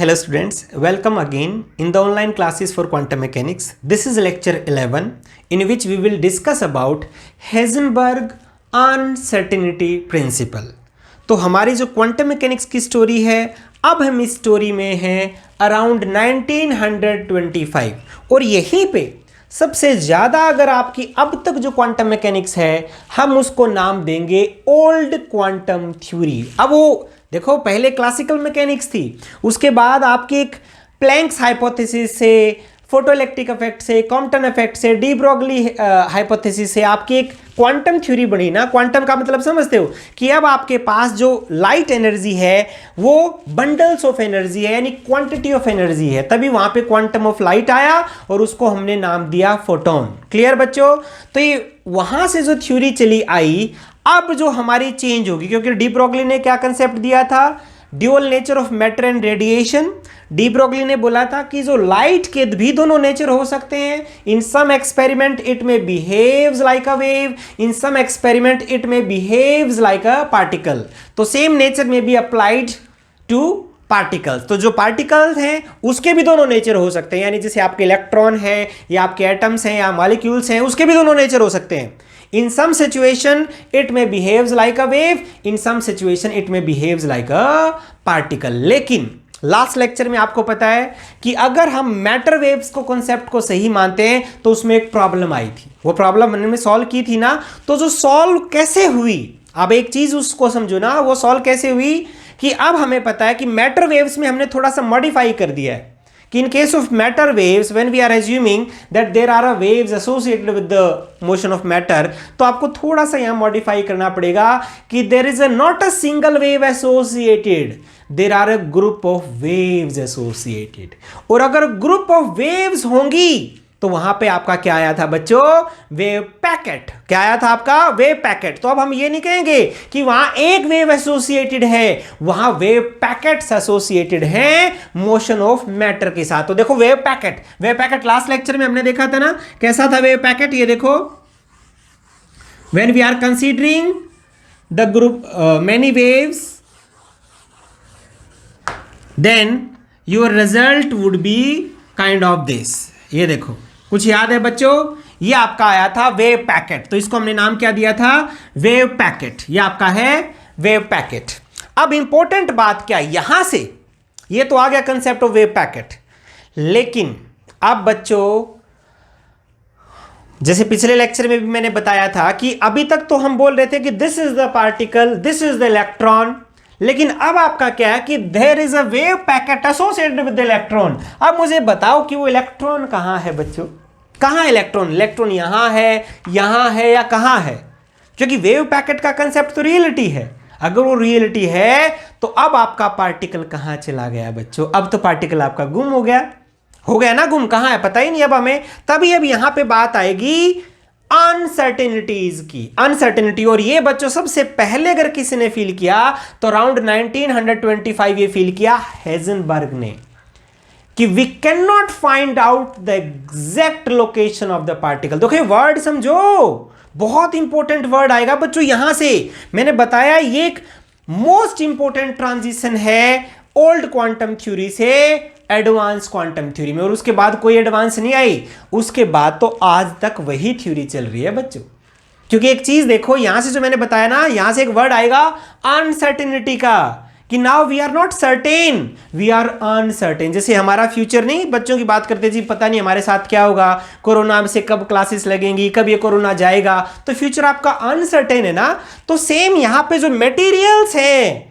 Hello students, welcome again in the online classes for quantum mechanics. This is lecture 11 in which we will discuss about Heisenberg uncertainty principle. तो हमारी जो quantum mechanics की story है, अब हम इस story में हैं अराउंड 1925 और यहीं पे सबसे ज़्यादा अगर आपकी अब तक जो क्वांटम मैकेनिक्स है हम उसको नाम देंगे ओल्ड क्वांटम थ्योरी। अब वो देखो पहले क्लासिकल मैकेनिक्स थी, उसके बाद आपकी एक प्लैंक्स हाइपोथेसिस से, फोटोइलेक्ट्रिक इफेक्ट से, कॉम्पटन इफेक्ट से, डी ब्रोगली हाइपोथेसिस से आपकी एक क्वांटम थ्योरी बनी ना। क्वांटम का मतलब समझते हो कि अब आपके पास जो लाइट एनर्जी है वो बंडल्स ऑफ एनर्जी है, यानी क्वांटिटी ऑफ एनर्जी है, तभी वहां पे क्वांटम ऑफ लाइट आया और उसको हमने नाम दिया फोटोन। क्लियर बच्चों? तो ये वहां से जो थ्योरी चली आई, अब जो हमारी चेंज होगी, क्योंकि डी ब्रोगली ने क्या कंसेप्ट दिया था, dual nature of matter and radiation. De Broglie ने बोला था कि जो लाइट के भी दोनों नेचर हो सकते हैं। इन सम एक्सपेरिमेंट इट में behaves like a wave, in some experiment it में बिहेव्स लाइक अ पार्टिकल। तो सेम नेचर में बी अप्लाइड टू पार्टिकल्स। तो जो पार्टिकल्स हैं उसके भी दोनों नेचर हो सकते हैं, यानी जैसे आपके इलेक्ट्रॉन है या आपके एटम्स हैं या मॉलिक्यूल्स हैं, उसके भी दोनों नेचर हो सकते हैं। In some situation it may behaves like a wave, in some situation it may behaves like a particle। लेकिन लास्ट लेक्चर में आपको पता है कि अगर हम मैटर वेव्स को कॉन्सेप्ट को सही मानते हैं तो उसमें एक प्रॉब्लम आई थी, वो प्रॉब्लम हमने सॉल्व की थी ना। तो जो सॉल्व कैसे हुई, अब एक चीज उसको समझो ना, वो सॉल्व कैसे हुई कि अब हमें पता है कि मैटर वेव्स में हमने थोड़ा सा मॉडिफाई कर दिया है कि in case of matter waves when we are assuming that there are waves associated with the motion of matter, तो आपको थोड़ा सा यहाँ मॉडिफाई करना पड़ेगा कि there is not a single wave associated, there are a group of waves associated। और अगर ग्रुप ऑफ वेव्स होंगी तो वहां पे आपका क्या आया था बच्चों, वेव पैकेट। क्या आया था आपका, वेव पैकेट। तो अब हम ये नहीं कहेंगे कि वहां एक वेव एसोसिएटेड है, वहां वेव पैकेट्स एसोसिएटेड हैं मोशन ऑफ मैटर के साथ। तो देखो वेव पैकेट लास्ट लेक्चर में हमने देखा था ना, कैसा था वेव पैकेट। ये देखो, when we are considering the group many waves then your result would be kind of this. ये देखो, कुछ याद है बच्चों, ये आपका आया था वेव पैकेट। तो इसको हमने नाम क्या दिया था, वेव पैकेट। ये आपका है वेव पैकेट। अब इंपॉर्टेंट बात क्या, यहां से ये तो आ गया कंसेप्ट ऑफ वेव पैकेट, लेकिन अब बच्चों जैसे पिछले लेक्चर में भी मैंने बताया था कि अभी तक तो हम बोल रहे थे कि this is the particle, this is the electron, लेकिन अब आपका क्या है कि there is a wave packet associated with the electron. अब मुझे बताओ कि वो इलेक्ट्रॉन कहां है बच्चों, कहां इलेक्ट्रॉन, इलेक्ट्रॉन यहां है या कहां है? क्योंकि वेव पैकेट का कंसेप्ट तो रियलिटी है। अगर वो रियलिटी है तो अब आपका पार्टिकल कहां चला गया बच्चों? अब तो पार्टिकल आपका गुम हो गया ना, गुम कहां है पता ही नहीं अब हमें। तभी अब यहां पे बात आएगी अनसर्टेनिटीज की, अनसर्टेनिटी। और ये बच्चों सबसे पहले अगर किसी ने फील किया तो अराउंड 1925 ये फील किया हेजनबर्ग ने, कि we can not find out the exact location of the particle. देखो वर्ड समझो, बहुत इंपॉर्टेंट वर्ड आएगा बच्चों यहां से। मैंने बताया ये एक मोस्ट इंपॉर्टेंट ट्रांजिशन है ओल्ड क्वांटम थ्योरी से एडवांस क्वांटम थ्योरी में, और उसके बाद कोई एडवांस नहीं आई। उसके बाद तो आज तक वही थ्योरी चल रही है बच्चों। क्योंकि एक चीज देखो, यहां से जो मैंने बताया ना, यहां से एक वर्ड आएगा अनसर्टेनिटी का, कि now we are not certain, we are uncertain. जैसे हमारा फ्यूचर नहीं, बच्चों की बात करते जी पता नहीं हमारे साथ क्या होगा, कोरोना से कब क्लासेस लगेंगी, कब ये कोरोना जाएगा, तो फ्यूचर आपका अनसर्टेन है ना। तो सेम यहां पे जो मटेरियल्स हैं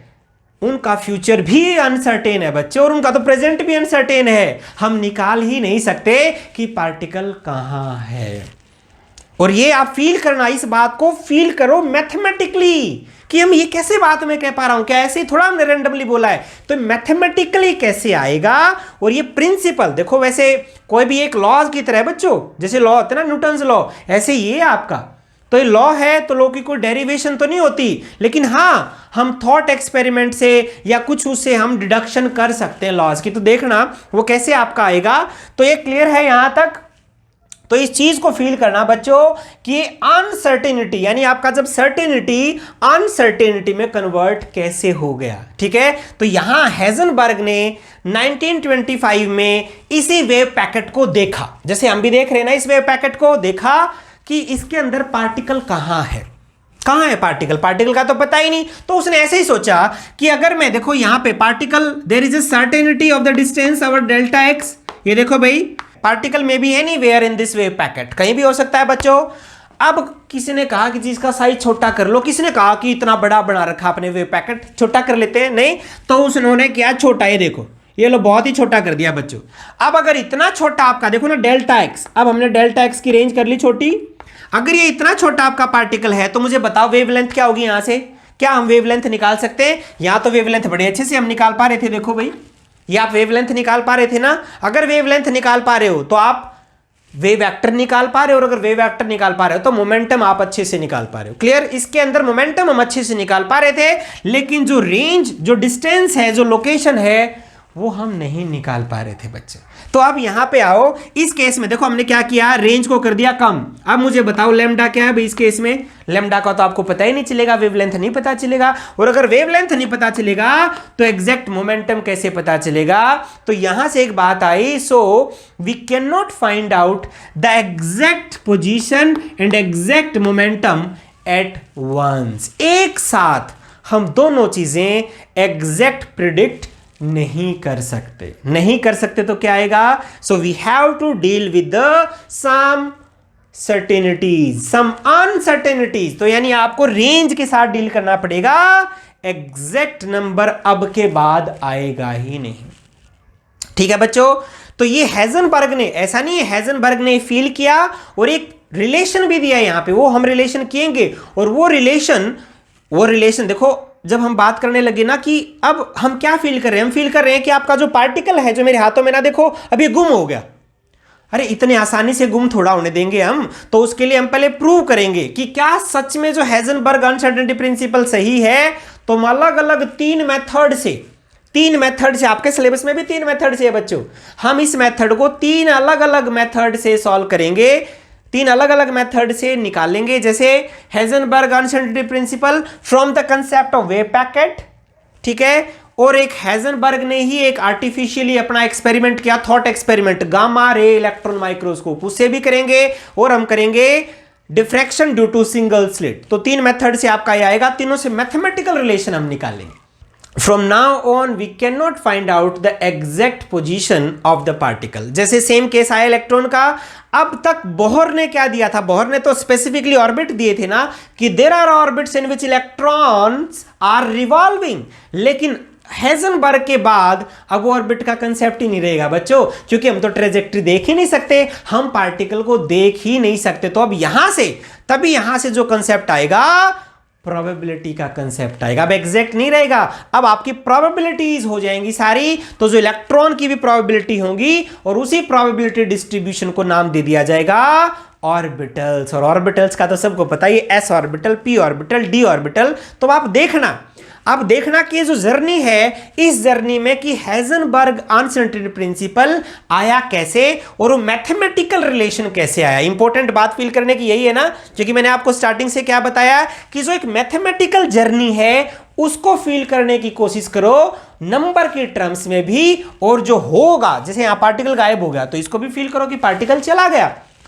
उनका फ्यूचर भी अनसर्टेन है बच्चों, और उनका तो प्रेजेंट भी अनसर्टेन है। हम निकाल ही नहीं सकते कि पार्टिकल कहां है। और ये आप फील करना, इस बात को फील करो मैथमेटिकली, कि हम ये कैसे बात में कह पा रहा हूं, क्या ऐसे थोड़ा हमने रैंडमली बोला है, तो मैथमेटिकली कैसे आएगा। और ये प्रिंसिपल देखो, वैसे कोई भी एक लॉ की तरह है बच्चों, जैसे लॉ होता है ना न्यूटन्स लॉ, ऐसे ये आपका तो ये लॉ है, तो लॉ की कोई डेरिवेशन तो नहीं होती, लेकिन हाँ हम थॉट एक्सपेरिमेंट से या कुछ उससे हम डिडक्शन कर सकते हैं लॉज की। तो देखना वो कैसे आपका आएगा। तो ये क्लियर है यहां तक। तो इस चीज को फील करना बच्चों कि अनसर्टेनिटी यानी आपका जब सर्टेनिटी अनसर्टेनिटी में कन्वर्ट कैसे हो गया। ठीक है, तो यहां हेजनबर्ग ने 1925 में इसी वेव पैकेट को देखा, जैसे हम भी देख रहे हैं ना, इस वेव पैकेट को देखा कि इसके अंदर पार्टिकल कहां है पार्टिकल का तो पता ही नहीं। तो उसने ऐसे ही सोचा कि अगर मैं देखो यहां पे particle, there is a certainty of the distance our delta x, ये देखो भाई पार्टिकल में be anywhere in this wave packet, कहीं भी हो सकता है बच्चों। अब किसी ने कहा कि जी इसका साइज छोटा कर लो, किसी ने कहा कि इतना बड़ा बना रखा अपने वेव पैकेट, छोटा कर लेते हैं, नहीं तो उसने क्या छोटा, ये देखो ये लो बहुत ही छोटा कर दिया बच्चों। अब अगर इतना छोटा आपका देखो ना डेल्टा एक्स, अब हमने डेल्टा एक्स की रेंज कर ली छोटी, अगर ये इतना छोटा आपका पार्टिकल है तो मुझे बताओ वेवलेंथ क्या होगी यहां से, क्या हम वेवलेंथ निकाल सकते हैं? यहां तो वेवलेंथ बड़े अच्छे से हम निकाल पा रहे थे, देखो भाई ये आप वेवलेंथ निकाल पा रहे थे ना। अगर वेवलेंथ निकाल पा रहे हो तो आप वेव वेक्टर निकाल पा रहे हो, और अगर वेव वेक्टर निकाल पा रहे हो तो मोमेंटम आप अच्छे से निकाल पा रहे हो। क्लियर, इसके अंदर मोमेंटम हम अच्छे से निकाल पा रहे थे, लेकिन जो रेंज, जो डिस्टेंस है, जो लोकेशन है, वो हम नहीं निकाल पा रहे थे बच्चे। तो अब यहां पे आओ, इस केस में देखो हमने क्या किया, रेंज को कर दिया कम। अब मुझे बताओ लैम्डा क्या है भाई इस केस में? लैम्डा का तो आपको पता ही नहीं चलेगा, वेवलेंथ नहीं पता चलेगा, और अगर वेवलेंथ नहीं पता चलेगा तो एग्जैक्ट मोमेंटम कैसे पता चलेगा? तो यहां से एक बात आई, so we can not find out the exact position and exact momentum at once. एक साथ हम दोनों चीजें एग्जैक्ट प्रिडिक्ट नहीं कर सकते तो क्या आएगा? So we have to deal with the some certainties, some uncertainties. तो यानी आपको रेंज के साथ डील करना पड़ेगा, एग्जैक्ट नंबर अब के बाद आएगा ही नहीं। ठीक है बच्चों, तो ये हेजनबर्ग ने, ऐसा नहीं है, हेजनबर्ग ने फील किया और एक रिलेशन भी दिया यहां पे, वो हम रिलेशन किएंगे। और वो रिलेशन देखो, जब हम बात करने लगे ना कि अब हम क्या फील कर रहे हैं, हम फील कर रहे हैं कि आपका जो पार्टिकल है जो मेरे हाथों में ना, देखो अभी गुम हो गया। अरे इतने आसानी से गुम थोड़ा होने देंगे हम, तो उसके लिए हम पहले प्रूव करेंगे कि क्या सच में जो हेजनबर्ग अनसर्टेनिटी प्रिंसिपल सही है। तो हम अलग अलग तीन मेथड से, आपके सिलेबस में भी 3 मेथड से है बच्चों, हम इस मेथड को 3 अलग अलग मेथड से सॉल्व करेंगे, 3 अलग अलग मेथड से निकालेंगे। जैसे Heisenberg uncertainty principal from the concept of wave packet, ठीक है, और एक हेजनबर्ग ने ही एक आर्टिफिशियली अपना एक्सपेरिमेंट किया, thought experiment, gamma ray electron microscope, उससे भी करेंगे, और हम करेंगे diffraction due to single slit. तो 3 मेथड से आपका ये आएगा, तीनों से मैथमेटिकल रिलेशन हम निकालेंगे। From now on we cannot find out the exact position of the particle। जैसे सेम केस आया इलेक्ट्रॉन का। अब तक बोहर ने क्या दिया था, बोहर ने तो स्पेसिफिकली ऑर्बिट दिए थे ना कि there are orbits in which electrons are revolving, लेकिन हेजनबर्ग के बाद अब ऑर्बिट का कंसेप्ट ही नहीं रहेगा बच्चों, क्योंकि हम तो ट्रेजेक्ट्री देख ही नहीं सकते, हम पार्टिकल को देख ही नहीं सकते। तो अब यहां से जो कंसेप्ट आएगा, प्रोबेबिलिटी का कंसेप्ट आएगा। अब एग्जैक्ट नहीं रहेगा, अब आपकी प्रोबेबिलिटीज हो जाएंगी सारी। तो जो इलेक्ट्रॉन की भी प्रोबेबिलिटी होंगी, और उसी प्रोबेबिलिटी डिस्ट्रीब्यूशन को नाम दे दिया जाएगा ऑर्बिटल्स। और ऑर्बिटल्स का तो सबको पता ही, S orbital, P orbital, D orbital. तो अब देखना कि जो जर्नी है, इस जर्नी में कि हेजनबर्ग अनसर्टेनिटी प्रिंसिपल आया कैसे, और वो मैथमेटिकल रिलेशन कैसे आया। इंपॉर्टेंट बात फील करने की यही है ना, क्योंकि मैंने आपको स्टार्टिंग से क्या बताया कि जो एक मैथमेटिकल जर्नी है उसको फील करने की कोशिश करो नंबर के टर्म्स में भी, और जो होगा, जैसे यहां पार्टिकल गायब हो गया तो इसको भी फील करो कि पार्टिकल चला गया।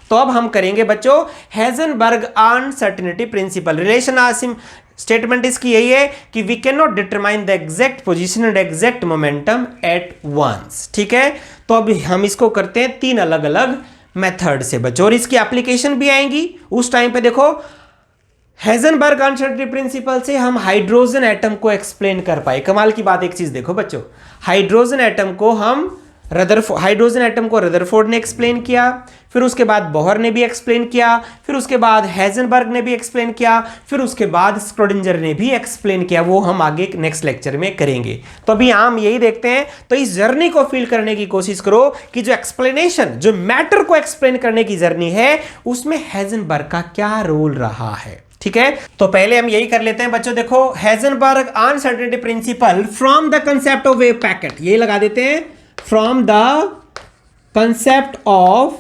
तो अब हम करेंगे बच्चों Heisenberg uncertainty principle relation. Statement इसकी यही है कि we can not determine the exact position and exact momentum at once. ठीक है, तो अब हम इसको करते हैं 3 अलग अलग मेथड से बच्चों, और इसकी एप्लीकेशन भी आएंगी उस टाइम पे। देखो हेजनबर्ग अनसर्टेनिटी प्रिंसिपल से हम हाइड्रोजन एटम को एक्सप्लेन कर पाए। कमाल की बात एक चीज देखो बच्चों, हाइड्रोजन एटम को रदरफोर्ड ने एक्सप्लेन किया, फिर उसके बाद बोहर ने भी एक्सप्लेन किया, फिर उसके बाद हेजनबर्ग ने भी एक्सप्लेन किया, फिर उसके बाद स्क्रोडिंजर ने भी एक्सप्लेन किया। वो हम आगे नेक्स्ट लेक्चर में करेंगे। तो अभी हम यही देखते हैं। तो इस जर्नी को फील करने की कोशिश करो कि जो एक्सप्लेनेशन, जो मैटर को एक्सप्लेन करने की जर्नी है, उसमें हेजनबर्ग का क्या रोल रहा है। ठीक है, तो पहले हम यही कर लेते हैं बच्चों। देखो Heisenberg uncertainty principal from the concept of wave packet, ये लगा देते हैं, from the concept of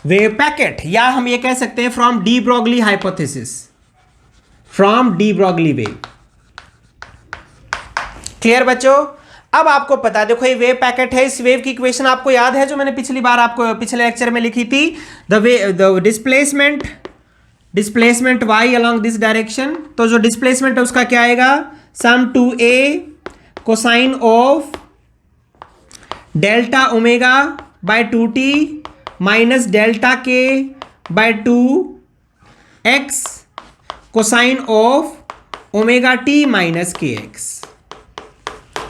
wave packet, या हम ये कह सकते हैं from de Broglie hypothesis, from de Broglie wave. Clear बच्चों? अब आपको पता है, देखो ये वेव पैकेट है, इस वेव की इक्वेशन आपको याद है जो मैंने पिछली बार आपको पिछले लेक्चर में लिखी थी, the displacement y along this direction. तो जो डिस्प्लेसमेंट है उसका क्या आएगा, sum two A cosine of delta omega by 2t minus delta के by 2x cosine of omega T minus K X.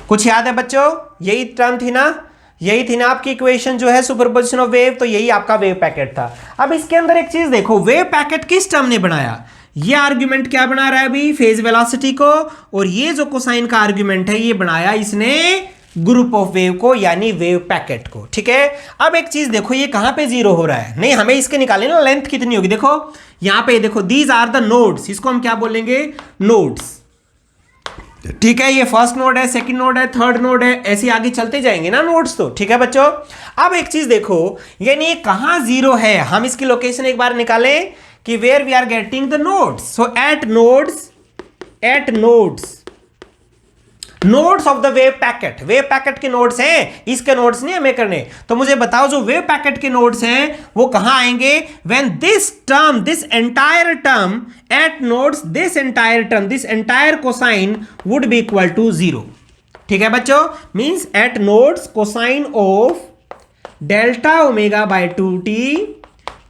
कुछ याद है बच्चों? यही टर्म थी ना, यही थी ना आपकी इक्वेशन जो है सुपरपोजिशन ऑफ वेव, तो यही आपका वेव पैकेट था। अब इसके अंदर एक चीज देखो, वेव पैकेट किस टर्म ने बनाया? ये आर्ग्यूमेंट क्या बना रहा है अभी, फेज वेलोसिटी को, और ये जो कोसाइन का आर्ग्यूमेंट है ये बनाया इसने ग्रुप ऑफ वेव को, यानी वेव पैकेट को। ठीक है, अब एक चीज देखो, ये कहां पे जीरो हो रहा है? नहीं, हमें इसके निकालने ना लेंथ कितनी होगी। देखो यहां पे, देखो दीज आर द नोड्स, इसको हम क्या बोलेंगे, नोड्स। ठीक है, ये फर्स्ट नोड है, सेकंड नोड है, थर्ड नोड है, ऐसे आगे चलते जाएंगे ना नोड्स तो। ठीक है बच्चों, अब एक चीज देखो, यानी ये कहां जीरो है, हम इसकी लोकेशन एक बार निकालें कि where we are getting the nodes. So at nodes of the wave packet के नोड्स हैं, इसके नोड्स नहीं हमें करने। तो मुझे बताओ जो वेव पैकेट के नोड्स हैं वो कहां आएंगे, when this entire term at nodes, this entire cosine would be equal to 0। ठीक है बच्चों, means at nodes cosine of delta omega by 2t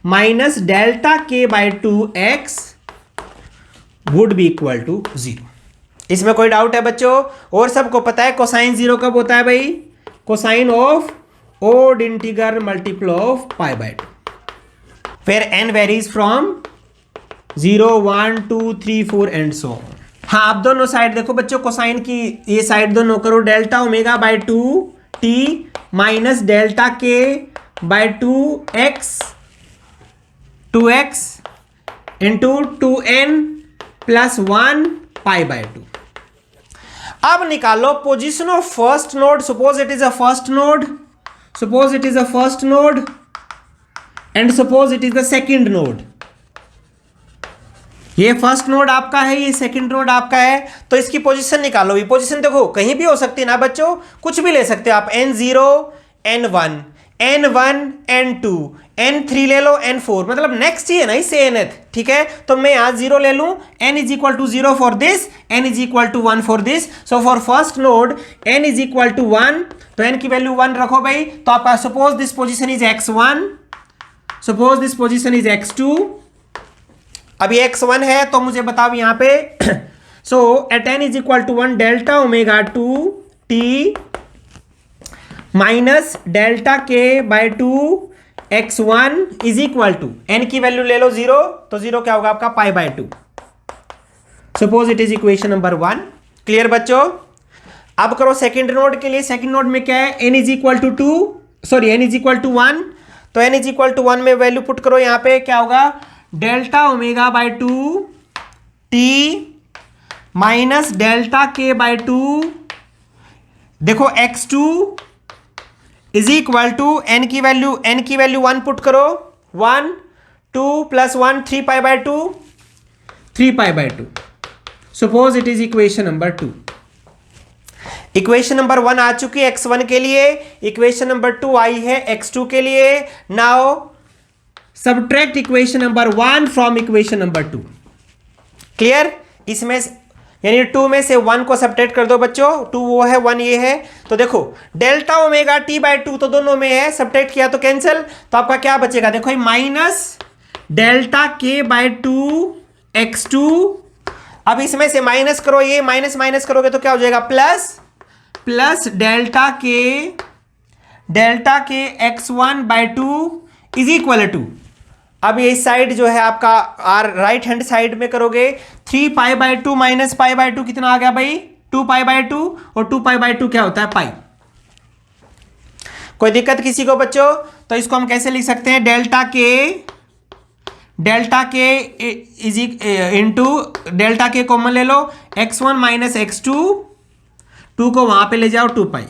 minus delta के by 2x would be equal to 0। इसमें कोई डाउट है बच्चों? और सबको पता है कोसाइन 0 कब होता है भाई, cosine of odd integral multiple of pi by 2, where n varies from 0 1 2 3 4 and so on. हाँ, आप दोनों साइड देखो बच्चों, कोसाइन की ये साइड दोनों करो, delta omega by 2t minus delta के by 2x into 2n plus 1 pi by 2। अब निकालो position of first node, suppose it is a first node and suppose it is the second node. ये first node आपका है, ये second node आपका है, तो इसकी पोजीशन निकालो। ये पोजीशन देखो कहीं भी हो सकती है ना बच्चों, कुछ भी ले सकते हो आप, n0 n1 n1 n2 n3 ले लो, n4, मतलब नेक्स्ट ही है ना इससे nth। ठीक है, तो मैं यहां 0 ले लूं, n is equal to 0 for this, n is equal to 1 for this. So for first node n is equal to 1, तो n की वैल्यू 1 रखो भाई। तो आपका suppose this position is x1, suppose this position is x2। अभी x1 है तो मुझे बताओ यहां पे so at n is equal to 1 delta omega 2t minus delta के by 2x1 is equal to, n की वैल्यू ले लो 0, तो 0 क्या होगा आपका, pi by 2। Suppose it is equation number 1। Clear बच्चों? अब करो सेकंड नोड के लिए। सेकंड नोड में क्या है, n इज इक्वल टू 1, तो n इज इक्वल टू 1 में वैल्यू पुट करो, यहां पे क्या होगा, delta omega by 2t minus delta के बाय 2, देखो x2 is equal to n की वैल्यू 1 पुट करो, 1 2 plus 1 3 pi by 2। Suppose it is equation number 2। Equation number 1 आ चुकी है x1 के लिए, इक्वेशन नंबर 2 आई है x2 के लिए। Now subtract equation number 1 from equation number 2। Clear? इसमें यानी 2 में से 1 को सब्ट्रैक्ट कर दो बच्चों, 2 वो है 1 ये है। तो देखो डेल्टा ओमेगा t बाय 2 तो दोनों में है, सब्ट्रैक्ट किया तो कैंसिल, तो आपका क्या बचेगा, देखो माइनस डेल्टा के बाय 2x2। अब इसमें से माइनस करो, ये माइनस करोगे तो क्या हो जाएगा, प्लस डेल्टा के x1 bye 2 is equal to, अब ये साइड जो है आपका राइट हैंड साइड में करोगे, 3 pi by 2 minus pi by 2 कितना आ गया भाई, 2 पाई बाय 2, और 2 पाई बाय 2 क्या होता है, पाई। कोई दिक्कत किसी को बच्चों? तो इसको हम कैसे लिख सकते हैं, डेल्टा के इंटू डेल्टा के कॉमन ले लो, x1 माइनस x2, 2 को वहां पे ले जाओ, 2 पाई।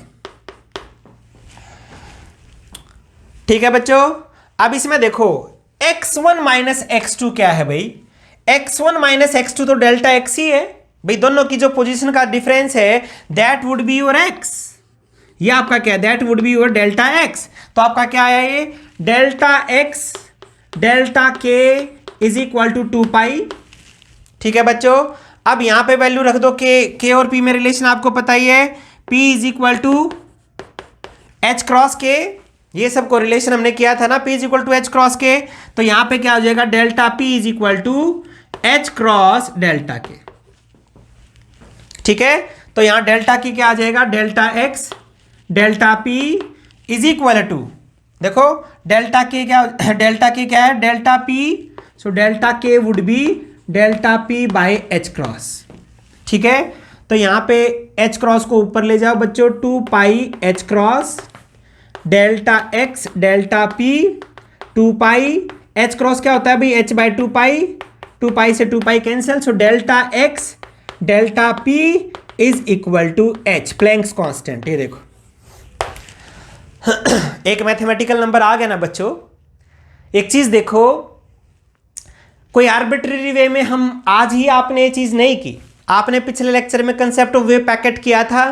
ठीक है बच्चों? अब इसमें देखो x1 माइनस x2 क्या है भाई, x1 माइनस x2 तो डेल्टा x ही है भाई, दोनों की जो पोजीशन का डिफरेंस है that would be your x, ये आपका क्या है, that would be your delta x। तो आपका क्या आया ये delta x delta k is equal to 2 pi. ठीक है बच्चों, अब यहां पे वैल्यू रख दो k और p में रिलेशन आपको पता ही है, p is equal to h cross k, ये सब को रिलेशन हमने किया था ना, p is equal to h cross k। तो यहां पे क्या हो जाएगा delta p is equal to h cross delta k। ठीक है, तो यहां डेल्टा की क्या आ जाएगा delta x delta p is equal to, देखो डेल्टा k क्या, डेल्टा k क्या है delta p, so delta k would be delta p by h cross. ठीक है, तो यहां पे h क्रॉस को ऊपर ले जाओ बच्चों, 2 पाई h cross delta x delta p 2 पाई h क्रॉस क्या होता है भाई h बाय 2 पाई, 2 पाई से 2 pi cancel, so delta x delta p is equal to h, Planck's constant. ये देखो एक मैथमेटिकल नंबर आ गया ना बच्चों। एक चीज देखो, कोई आर्बिट्रेरी वे में हम आज ही आपने ये चीज नहीं की, आपने पिछले लेक्चर में कंसेप्ट ऑफ वेव पैकेट किया था,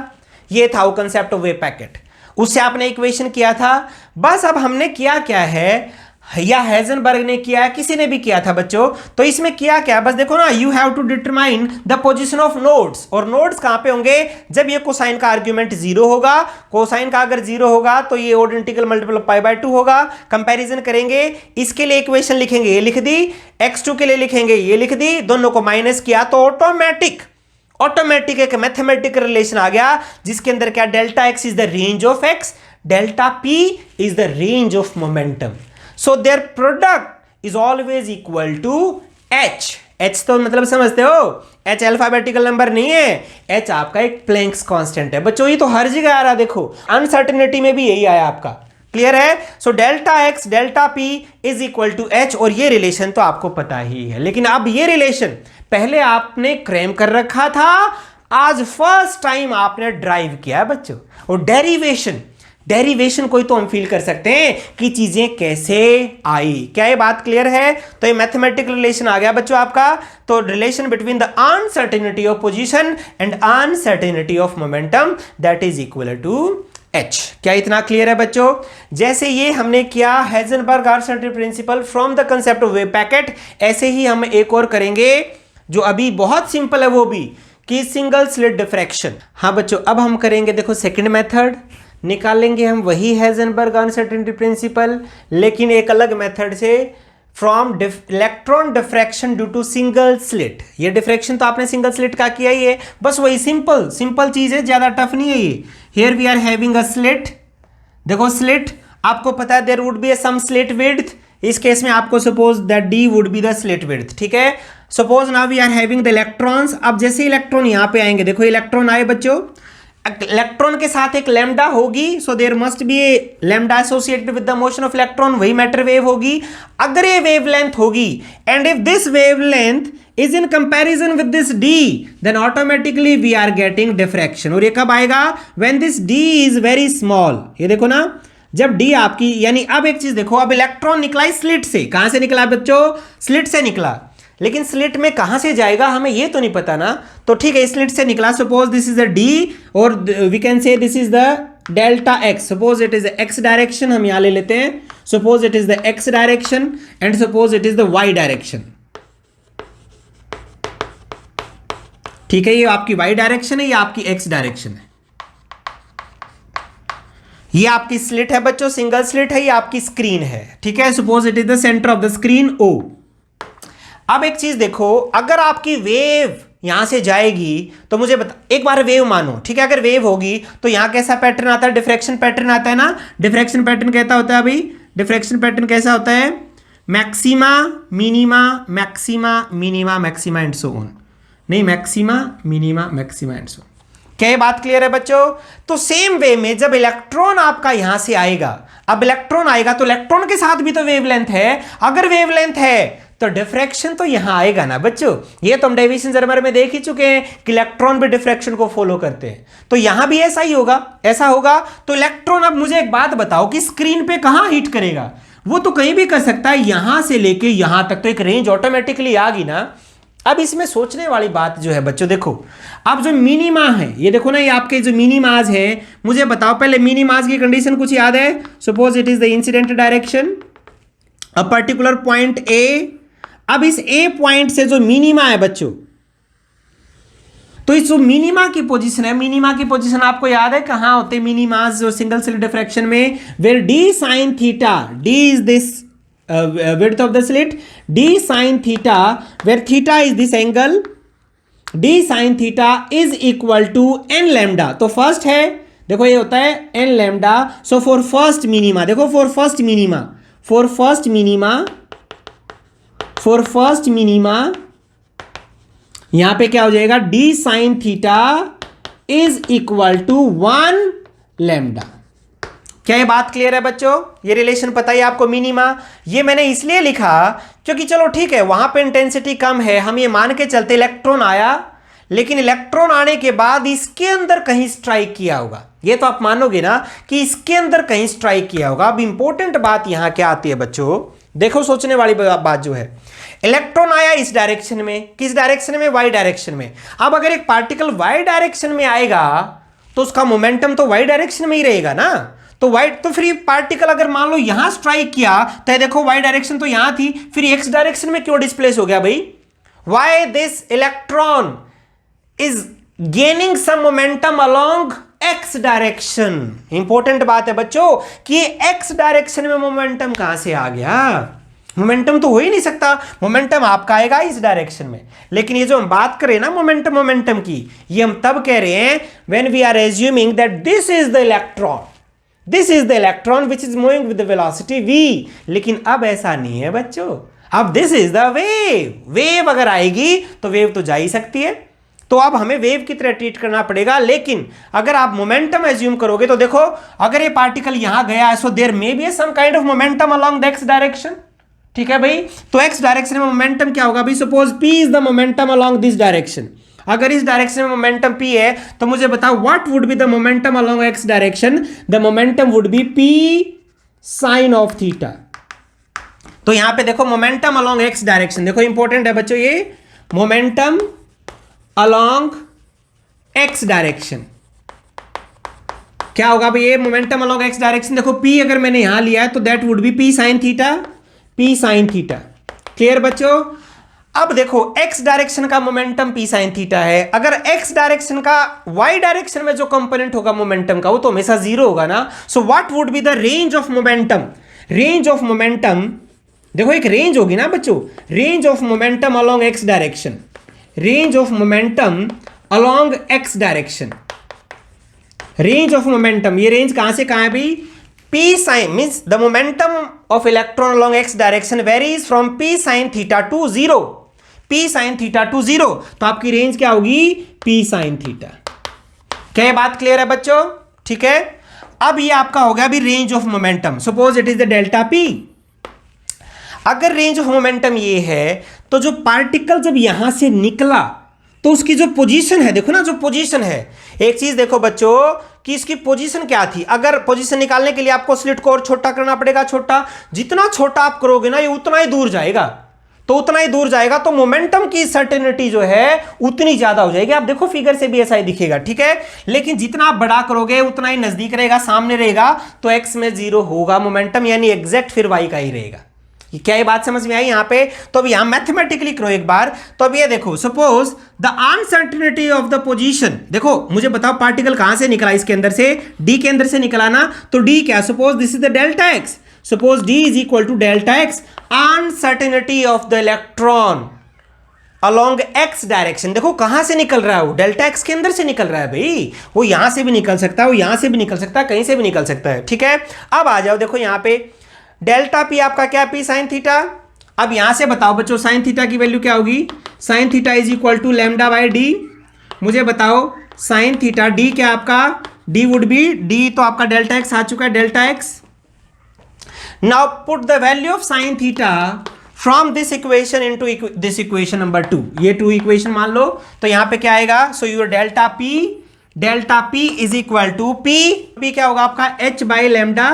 ये था वो कंसेप्ट ऑफ वेव पैकेट, उससे आपने इक्वेशन किया था। बस अब हमने किया क्या है, या हेजनबर्ग ने किया, किसी ने भी किया था बच्चों, तो इसमें किया क्या, बस देखो ना, you have to determine the position of nodes, और नोड्स कहां पे होंगे जब ये कोसाइन का आर्ग्यूमेंट 0 होगा, कोसाइन का अगर 0 होगा तो ये odd integral multiple of pi by 2 होगा। कंपैरिजन करेंगे, इसके लिए इक्वेशन लिखेंगे, ये लिख दी, x2 के लिए लिखेंगे, ये लिख दी, दोनों को माइनस किया तो ऑटोमेटिक एक मैथमेटिकल रिलेशन आ गया, जिसके अंदर क्या delta x is the range of x, delta p is the range of momentum, so their product is always equal to h तो मतलब समझते हो, h अल्फाबेटिकल नंबर नहीं है, h आपका एक प्लैंक्स कांस्टेंट है बच्चों, ये तो हर जगह आ रहा, देखो अनसर्टेनिटी में भी यही आया आपका, क्लियर है। So delta x delta p is equal to h, और ये रिलेशन तो आपको पता ही है, लेकिन अब ये रिलेशन पहले आपने क्रेम कर रखा था, आज फर्स्ट टाइम आपने ड्राइव किया है बच्चों, और डेरिवेशन कोई तो हम फील कर सकते हैं कि चीजें कैसे आई, क्या ये बात क्लियर है। तो ये मैथमेटिकल रिलेशन आ गया बच्चों आपका, तो relation between the uncertainty of position and uncertainty of momentum that is equal to h। क्या इतना क्लियर है बच्चों। जैसे ये हमने किया Heisenberg uncertainty principal from the concept of wave packet, ऐसे ही हम एक और करेंगे जो अभी बहुत सिंपल है, वो भी कि सिंगल स्लिट डिफ्रैक्शन। हाँ बच्चों, अब हम करेंगे देखो सेकंड मेथड, निकालेंगे हम वही हेजनबर्ग अनसर्टेनिटी प्रिंसिपल, लेकिन एक अलग मेथड से, from electron diffraction due to single slit. ये डिफ्रैक्शन तो आपने सिंगल स्लिट का किया ही है, बस वही सिंपल चीज है, ज्यादा टफ नहीं है ये। Here we are having a slit, देखो स्लिट आपको पता है there would be some slit width, इस केस में आपको suppose that d would be the slit width. ठीक है, suppose now we are having the electrons. अब जैसे इलेक्ट्रॉन यहां पे आएंगे, देखो इलेक्ट्रॉन आए बच्चों, इलेक्ट्रॉन के साथ एक लैम्डा होगी, so there must be a lambda associated with the motion of electron, वही मैटर वेव होगी। अगर ये वेवलेंथ होगी and if this wavelength is in comparison with this d, then automatically we are getting diffraction. और ये कब आएगा, when this d is very small. ये देखो ना, जब d आपकी, यानी अब एक चीज देखो, अब इलेक्ट्रॉन निकला है स्लिट से, कहां से निकला बच्चों, स्लिट से निकला, लेकिन स्लिट में कहां से जाएगा हमें ये तो नहीं पता ना, तो ठीक है स्लिट से निकला, suppose this is the d और we can say this is the delta x, suppose it is the x direction, हम यहां ले लेते हैं, suppose it is the x direction and suppose it is the y direction. ठीक है, ये आपकी y डायरेक्शन है, ये आपकी x डायरेक्शन है, ये आपकी स्लिट है बच्चों, सिंगल स्लिट है, ये आपकी स्क्रीन है। ठीक है, suppose it is the centre of the screen O। अब एक चीज देखो, अगर आपकी वेव यहां से जाएगी तो मुझे बता, एक बार वेव मानो, ठीक है, अगर वेव होगी तो यहां कैसा पैटर्न आता है, डिफ्रैक्शन पैटर्न आता है ना। डिफ्रैक्शन पैटर्न कहता होता है भाई, डिफ्रैक्शन पैटर्न कैसा होता है, maxima minima maxima minima maxima and so on, नहीं maxima minima maxima and so. क्या ये बात क्लियर है बच्चों। तो सेम वे में जब इलेक्ट्रॉन आपका यहां से आएगा, अब इलेक्ट्रॉन आएगा तो इलेक्ट्रॉन के साथ भी तो वेवलेंथ है, अगर वेवलेंथ है तो डिफ्रैक्शन तो यहां आएगा ना बच्चों। ये तो हम डेविएशन जर्मर में देख ही चुके हैं कि इलेक्ट्रॉन भी डिफ्रैक्शन को फॉलो करते हैं, तो यहां भी ऐसा ही होगा, ऐसा होगा। तो इलेक्ट्रॉन, अब मुझे एक बात बताओ कि स्क्रीन पे कहां हिट करेगा, वो तो कहीं भी कर सकता है, यहां से लेके यहां तक, तो एक रेंज ऑटोमेटिकली आ गई ना। अब इसमें सोचने वाली बात जो है बच्चों, देखो अब जो मिनिमा है, ये देखो ना, ये आपके जो मिनिमाज है, मुझे बताओ पहले मिनिमाज की कंडीशन कुछ याद है? Suppose it is the incident direction a particular point A. अब इस ए पॉइंट से जो मिनिमा है बच्चों, तो इस जो मिनिमा की पोजीशन है, मिनिमा की पोजीशन आपको याद है कहां होते हैं मिनिमास जो सिंगल स्लिट डिफ्रैक्शन में? Where d sine theta, d is this width of the slit, d sin theta, where theta is this angle, d sin theta is equal to n lambda। तो first है, देखो ये होता है n lambda। So for first minima, देखो for first minima, for first minima, for first minima यहां पे क्या हो जाएगा? d sin theta is equal to 1 lambda। क्या ये बात क्लियर है बच्चों? ये रिलेशन पता है आपको मिनिमा? ये मैंने इसलिए लिखा क्योंकि चलो ठीक है, वहां पे इंटेंसिटी कम है, हम ये मान के चलते इलेक्ट्रॉन आया, लेकिन इलेक्ट्रॉन आने के बाद इसके अंदर कहीं स्ट्राइक किया होगा। ये तो आप मानोगे ना कि इसके अंदर कहीं स्ट्राइक किया होगा। अब इंपॉर्टेंट बात यहां क्या आती है बच्चों, देखो सोचने वाली बात जो है, इलेक्ट्रॉन आया इस डायरेक्शन में, किस डायरेक्शन में? वाई डायरेक्शन में। अब अगर एक पार्टिकल वाई डायरेक्शन में आएगा तो उसका मोमेंटम तो वाई डायरेक्शन में ही रहेगा ना। तो वाई, तो फिर पार्टिकल अगर मान लो यहां स्ट्राइक किया, तो देखो वाई डायरेक्शन तो यहां थी, फिर एक्स डायरेक्शन में क्यों डिस्प्लेस हो गया भाई? Why this electron is gaining some momentum along x direction. Important बात है बच्चों कि एक्स डायरेक्शन में मोमेंटम कहां से आ गया? मोमेंटम तो हो ही नहीं सकता, मोमेंटम आपका आएगा इस डायरेक्शन में। लेकिन ये जो हम बात करें ना मोमेंटम की, ये हम तब कह रहे हैं when we are assuming that this is the electron, this is the electron which is moving with the velocity v। लेकिन अब ऐसा नहीं है बच्चों, अब this is the wave. Wave अगर आएगी तो वेव तो जा ही सकती है, तो अब हमें वेव की तरह ट्रीट करना पड़ेगा। लेकिन अगर आप मोमेंटम एज्यूम करोगे तो देखो अगर ये पार्टिकल यहां गया है, so there may be some kind of momentum along the x direction. ठीक है भाई, तो एक्स डायरेक्शन में मोमेंटम क्या होगा भाई? Suppose p is the momentum along this direction. अगर इस डायरेक्शन में मोमेंटम p है तो मुझे बताओ what would be the momentum along x direction? The momentum would be p sine of theta. तो यहां पे देखो मोमेंटम अलोंग एक्स डायरेक्शन, देखो इंपॉर्टेंट है बच्चों ये, मोमेंटम अलोंग एक्स डायरेक्शन क्या होगा भाई? ये मोमेंटम अलोंग एक्स डायरेक्शन, देखो p अगर मैंने यहां लिया है तो that would be p sine theta, p sine theta. Clear बच्चों? अब देखो x डायरेक्शन का मोमेंटम p साइन थीटा है, अगर x डायरेक्शन का y डायरेक्शन में जो कंपोनेंट होगा मोमेंटम का वो तो हमेशा जीरो होगा ना। So what would be the range of momentum? Range of momentum, देखो एक रेंज होगी ना बच्चों, range of momentum along x direction, range of momentum along x direction, range of momentum, ये रेंज कहां से कहां है भाई? p sin means the momentum of electron along x direction varies from p sin theta to 0, p sin theta to 0। तो आपकी range क्या होगी? p sin theta। क्या ये बात क्लियर है बच्चों? ठीक है, अब ये आपका हो गया अभी range of momentum. Suppose it is the delta p। अगर रेंज ऑफ मोमेंटम ये है तो जो पार्टिकल जब यहां से निकला तो उसकी जो पोजीशन है, देखो ना जो पोजीशन है, एक चीज देखो बच्चों कि इसकी पोजीशन क्या थी। अगर पोजीशन निकालने के लिए आपको स्लिट को और छोटा करना पड़ेगा, छोटा, जितना छोटा आप करोगे ना ये उतना ही दूर जाएगा, तो उतना ही दूर जाएगा तो मोमेंटम की सर्टेनिटी जो है उतनी ज्यादा हो जाएगी। आप देखो फिगर से भी ऐसा ही दिखेगा, ठीक है। लेकिन जितना आप बड़ा करोगे उतना ही नजदीक रहेगा, सामने रहेगा, तो एक्स में जीरो होगा मोमेंटम, यानी एग्जैक्ट फिर वाई का ही रहेगा। क्या ये बात समझ में आई यहाँ पे? तो अब यहाँ मैथमेटिकली करो एक बार। तो अब ये देखो, suppose the uncertainty of the position, देखो मुझे बताओ पार्टिकल कहां से निकला? इसके अंदर से, डी के अंदर से निकला ना, तो डी क्या? Suppose this is the delta x, suppose d is equal to delta x, uncertainty of the electron along x direction. देखो कहां से निकल रहा है वो? डेल्टा एक्स के अंदर से निकल रहा है भाई, वो यहां से भी निकल सकता है, वो यहां से भी निकल सकता है, कहीं से भी निकल सकता है, ठीक है। अब आ जाओ, देखो यहां पे डेल्टा पी आपका क्या? P sine theta. अब यहां से बताओ बच्चों साइन थीटा की वैल्यू क्या होगी? Sine theta is equal to lambda by d. मुझे बताओ साइन थीटा, डी क्या आपका? डी वुड बी, डी तो आपका डेल्टा एक्स आ चुका है, delta x. Now put the value of sine theta from this equation into this equation number 2। ये 2 equation मान लो, तो यहां पे क्या आएगा? So your delta p is equal to p क्या होगा आपका? एच बाई लैम्डा,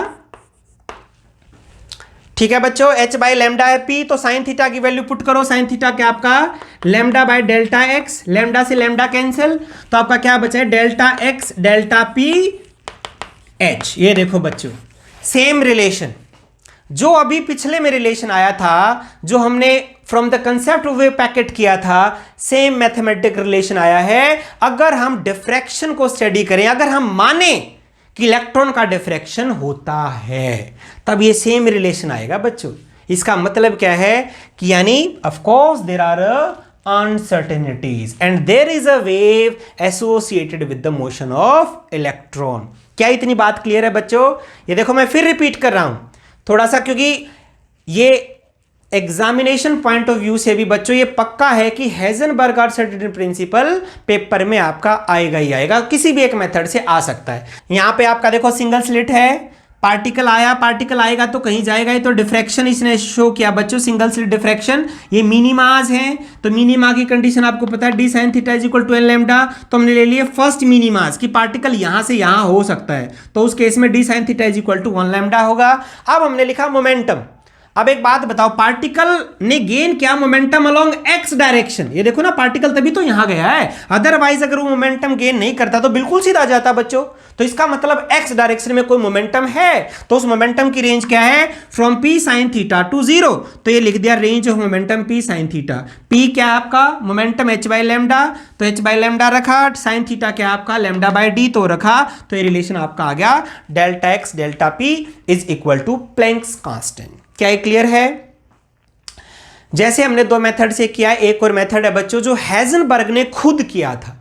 ठीक है बच्चों, h बाई लेमडा है p, तो साइन थीटा की वैल्यू पुट करो। साइन थीटा क्या आपका lambda by delta x, lambda से लेमडा कैंसिल, तो आपका क्या बचा है delta x delta p h। ये देखो बच्चों सेम रिलेशन जो अभी पिछले में रिलेशन आया था, जो हमने from the concept of wave packet किया था, सेम मैथमेटिक रिलेशन आया है। अगर हम डिफ्रैक्शन को स्टडी करें, अगर हम माने कि इलेक्ट्रॉन का डिफ्रैक्शन होता है, तब ये सेम रिलेशन आएगा बच्चों। इसका मतलब क्या है कि यानी of course there are uncertainties and there is a wave associated with the motion of electron. क्या इतनी बात क्लियर है बच्चों? ये देखो मैं फिर रिपीट कर रहा हूं थोड़ा सा, क्योंकि ये एग्जामिनेशन पॉइंट ऑफ व्यू से भी बच्चों ये पक्का है कि हेजनबर्ग अनसर्टेनिटी प्रिंसिपल पेपर में आपका आएगा ही आएगा, किसी भी एक मेथड से आ सकता है। यहां पे आपका देखो सिंगल स्लिट है, पार्टिकल आया, पार्टिकल आएगा तो कहीं जाएगा ही, तो डिफ्रैक्शन इसने शो किया बच्चों, सिंगल स्लिट डिफ्रैक्शन। ये मिनिमाज है, तो मिनिमा की कंडीशन आपको पता है d sine theta is equal to n lambda, तो हमने ले लिए फर्स्ट मिनिमाज कि पार्टिकल यहां से यहां हो सकता है, तो उस केस में d sine theta is equal to 1 lambda होगा। अब हमने लिखा मोमेंटम। अब एक बात बताओ, पार्टिकल ने गेन किया मोमेंटम अलोंग एक्स डायरेक्शन। ये देखो ना, पार्टिकल तभी तो यहां गया है, अदरवाइज अगर वो मोमेंटम गेन नहीं करता तो बिल्कुल सीधा जाता बच्चों। तो इसका मतलब एक्स डायरेक्शन में कोई मोमेंटम है, तो उस मोमेंटम की रेंज क्या है, from P sine theta two 0। तो ये लिख दिया range of momentum P sine theta. P क्या है आपका मोमेंटम एच बाई लेमडा, तो एच बाई लेमडा रखा, साइन थीटा क्या आपका लेमडा बाई डी तो रखा, तो ये रिलेशन आपका आ गया delta x delta p is equal to Planck's constant. क्या ये क्लियर है? जैसे हमने दो मेथड से किया, एक और मेथड है बच्चों जो हेजनबर्ग ने खुद किया था।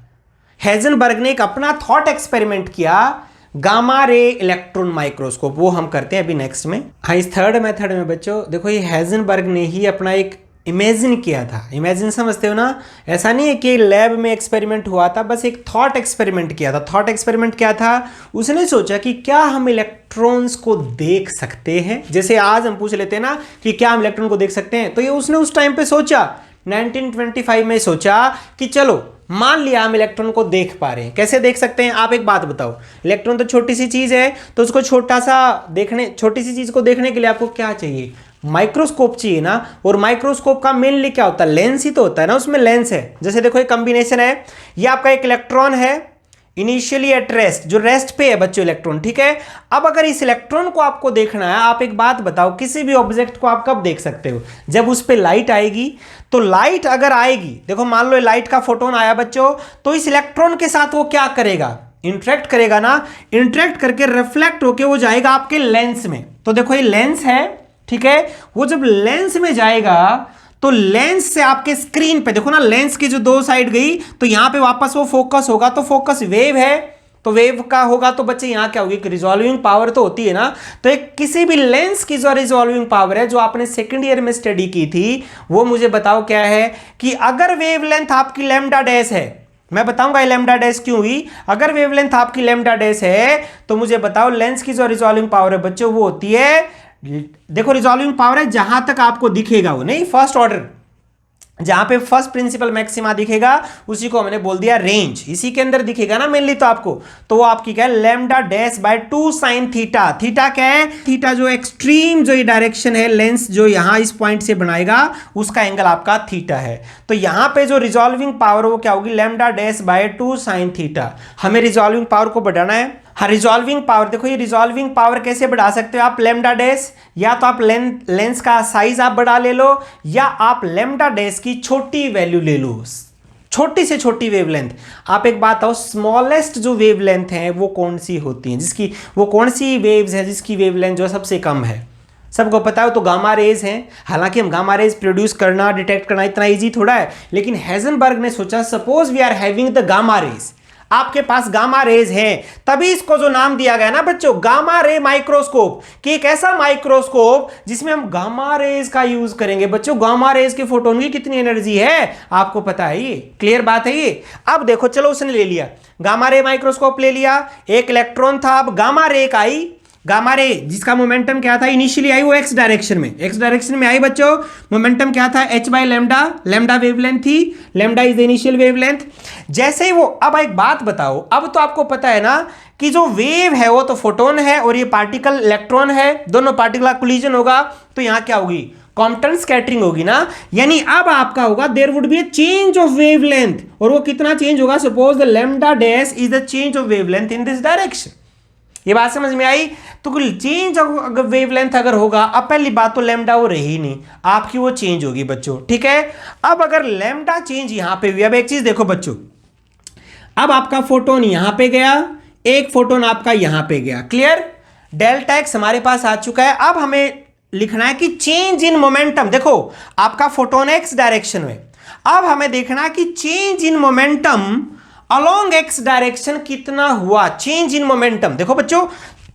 हेजनबर्ग ने एक अपना थॉट एक्सपेरिमेंट किया, गामा रे इलेक्ट्रॉन माइक्रोस्कोप, वो हम करते हैं अभी नेक्स्ट में। हाँ, इस थर्ड मेथड में बच्चों देखो ये हेजनबर्ग ने ही अपना एक इमेजिन किया था। इमेजिन समझते हो ना, ऐसा नहीं है कि लैब में एक्सपेरिमेंट हुआ था, बस एक थॉट एक्सपेरिमेंट किया था। थॉट एक्सपेरिमेंट क्या था, उसने सोचा कि क्या हम इलेक्ट्रॉन्स को देख सकते हैं। जैसे आज हम पूछ लेते हैं ना कि क्या हम इलेक्ट्रॉन को देख सकते हैं, तो ये उसने उस टाइम पे सोचा, 1925 में सोचा कि चलो मान लिया हम इलेक्ट्रॉन को देख पा रहे हैं। कैसे देख सकते हैं? आप एक बात बताओ, इलेक्ट्रॉन तो छोटी सी चीज है, तो उसको छोटा सा देखने, छोटी सी चीज को देखने के लिए आपको क्या चाहिए, माइक्रोस्कोप चाहिए ना। और माइक्रोस्कोप का मेनली क्या होता है, लेंस ही तो होता है ना, उसमें लेंस है। जैसे देखो एक कॉम्बिनेशन है, ये आपका एक इलेक्ट्रॉन है इनिशियली एट रेस्ट, जो रेस्ट पे है बच्चों इलेक्ट्रॉन, ठीक है। अब अगर इस इलेक्ट्रॉन को आपको देखना है, आप एक बात बताओ, किसी भी ऑब्जेक्ट को आप कब देख सकते हो, जब उस पर लाइट आएगी। तो लाइट अगर आएगी, देखो मान लो लाइट का फोटोन आया बच्चों, तो इस इलेक्ट्रॉन के साथ वो क्या करेगा, इंटरेक्ट करेगा ना, इंटरेक्ट करके रिफ्लेक्ट होके वो जाएगा आपके लेंस में। तो देखो ये लेंस है, ठीक है, वो जब लेंस में जाएगा तो लेंस से आपके स्क्रीन पे देखो ना, लेंस की जो दो साइड गई तो यहां पे वापस वो फोकस होगा, तो फोकस वेव है, तो वेव का होगा तो बच्चे यहां क्या होगी, रिजॉल्विंग पावर तो होती है ना। तो एक किसी भी लेंस की जो रिजॉल्विंग पावर है, जो आपने सेकंड ईयर में स्टडी की थी, वो मुझे बताओ क्या है कि अगर वेवलेंथ आपकी लैम्डा डैश है, मैं बताऊंगा ये लैम्डा डैश क्यों हुई, अगर वेवलेंथ आपकी लैम्डा डैश है तो मुझे बताओ लेंस की जो रिजॉल्विंग पावर है बच्चों वो होती है, देखो रिजॉल्विंग पावर है जहां तक आपको दिखेगा, वो नहीं फर्स्ट ऑर्डर, जहां पे फर्स्ट प्रिंसिपल मैक्सिमा दिखेगा उसी को हमने बोल दिया रेंज, इसी के अंदर दिखेगा ना मेनली तो आपको, तो वो आपकी क्या है lambda dash by 2 sine theta. Theta क्या है, थीटा जो एक्सट्रीम जो ये डायरेक्शन है, लेंस जो यहां इस पॉइंट से बनाएगा उसका एंगल आपका थीटा है। तो यहां पे जो रिजॉल्विंग पावर वो क्या होगी, lambda dash by 2 sine theta. हमें रिजॉल्विंग पावर को बढ़ाना है। हाँ, रिजॉल्विंग पावर देखो, ये रिजॉल्विंग पावर कैसे बढ़ा सकते हो आप, लैम्डा डैश, या तो आप लेंस का साइज आप बढ़ा ले लो, या आप लैम्डा डैश की छोटी वैल्यू ले लो, छोटी से छोटी वेवलेंथ। आप एक बात आओ, स्मॉलेस्ट जो वेवलेंथ है वो कौन सी होती है, जिसकी वो कौन सी वेव्स है जिसकी वेवलेंथ जो सबसे कम है, सबको पता है तो गामा रेज हैं। हालांकि हम गामा रेज प्रोड्यूस करना, डिटेक्ट करना इतना इजी थोड़ा है, लेकिन हेजनबर्ग ने सोचा suppose we are having the gamma rays, आपके पास गामा रेज है, तभी इसको जो नाम दिया गया ना बच्चों गामा रे माइक्रोस्कोप, कि एक ऐसा माइक्रोस्कोप जिसमें हम गामा रेज का यूज करेंगे। बच्चों गामा रेज के फोटोन की कितनी एनर्जी है आपको पता है, ये क्लियर बात है ये। अब देखो चलो उसने ले लिया गामा रे माइक्रोस्कोप ले लिया, एक इलेक्ट्रॉन था, अब गामा रे आई, गामा रे जिसका मोमेंटम क्या था, इनिशियली आई वो एक्स डायरेक्शन में, एक्स डायरेक्शन में आई बच्चों, मोमेंटम क्या था, h by lambda, lambda wavelength थी, lambda is the initial wavelength. जैसे ही वो, अब एक बात बताओ, अब तो आपको पता है ना कि जो वेव है वो तो फोटोन है और ये पार्टिकल इलेक्ट्रॉन है, दोनों पार्टिकल का कोलिजन होगा तो यहां क्या होगी, कॉम्पटन स्कैटरिंग होगी ना। यानी अब आपका होगा there would be a change of wavelength, और वो कितना चेंज होगा, suppose the lambda dash is the change of wavelength in this direction. ये बात समझ में आई? तो चेंज ऑफ वेवलेंथ अगर होगा, अब पहली बात तो लैम्डा वो रही नहीं, आपकी वो चेंज होगी बच्चों, ठीक है। अब अगर लैम्डा चेंज यहां पे हुई, अब एक चीज देखो बच्चों, अब आपका फोटोन यहां पे गया, एक फोटोन आपका यहां पे गया, क्लियर। डेल्टा एक्स हमारे पास आ चुका है। अब हमें लिखना है कि चेंज इन मोमेंटम, देखो आपका फोटोन एक्स डायरेक्शन में, अब हमें देखना है कि change in momentum along x direction कितना हुआ, चेंज इन मोमेंटम। देखो बच्चों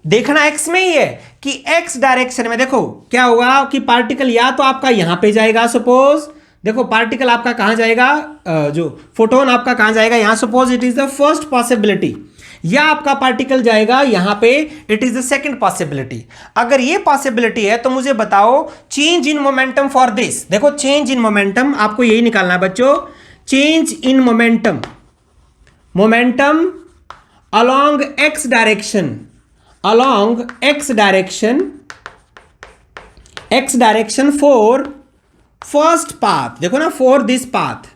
देखना एक्स में ही है कि एक्स डायरेक्शन में देखो क्या होगा कि पार्टिकल या तो आपका यहां पे जाएगा, सपोज देखो पार्टिकल आपका कहां जाएगा, जो फोटोन आपका कहां जाएगा, यहां suppose it is the first possibility, या आपका पार्टिकल जाएगा यहां पे, it is the second possibility. अगर ये पॉसिबिलिटी है तो मुझे बताओ change in momentum for this. देखो चेंज इन मोमेंटम आपको यही निकालना है बच्चों, change in momentum, momentum along x direction, along x direction, x direction for first path, देखो ना for this path,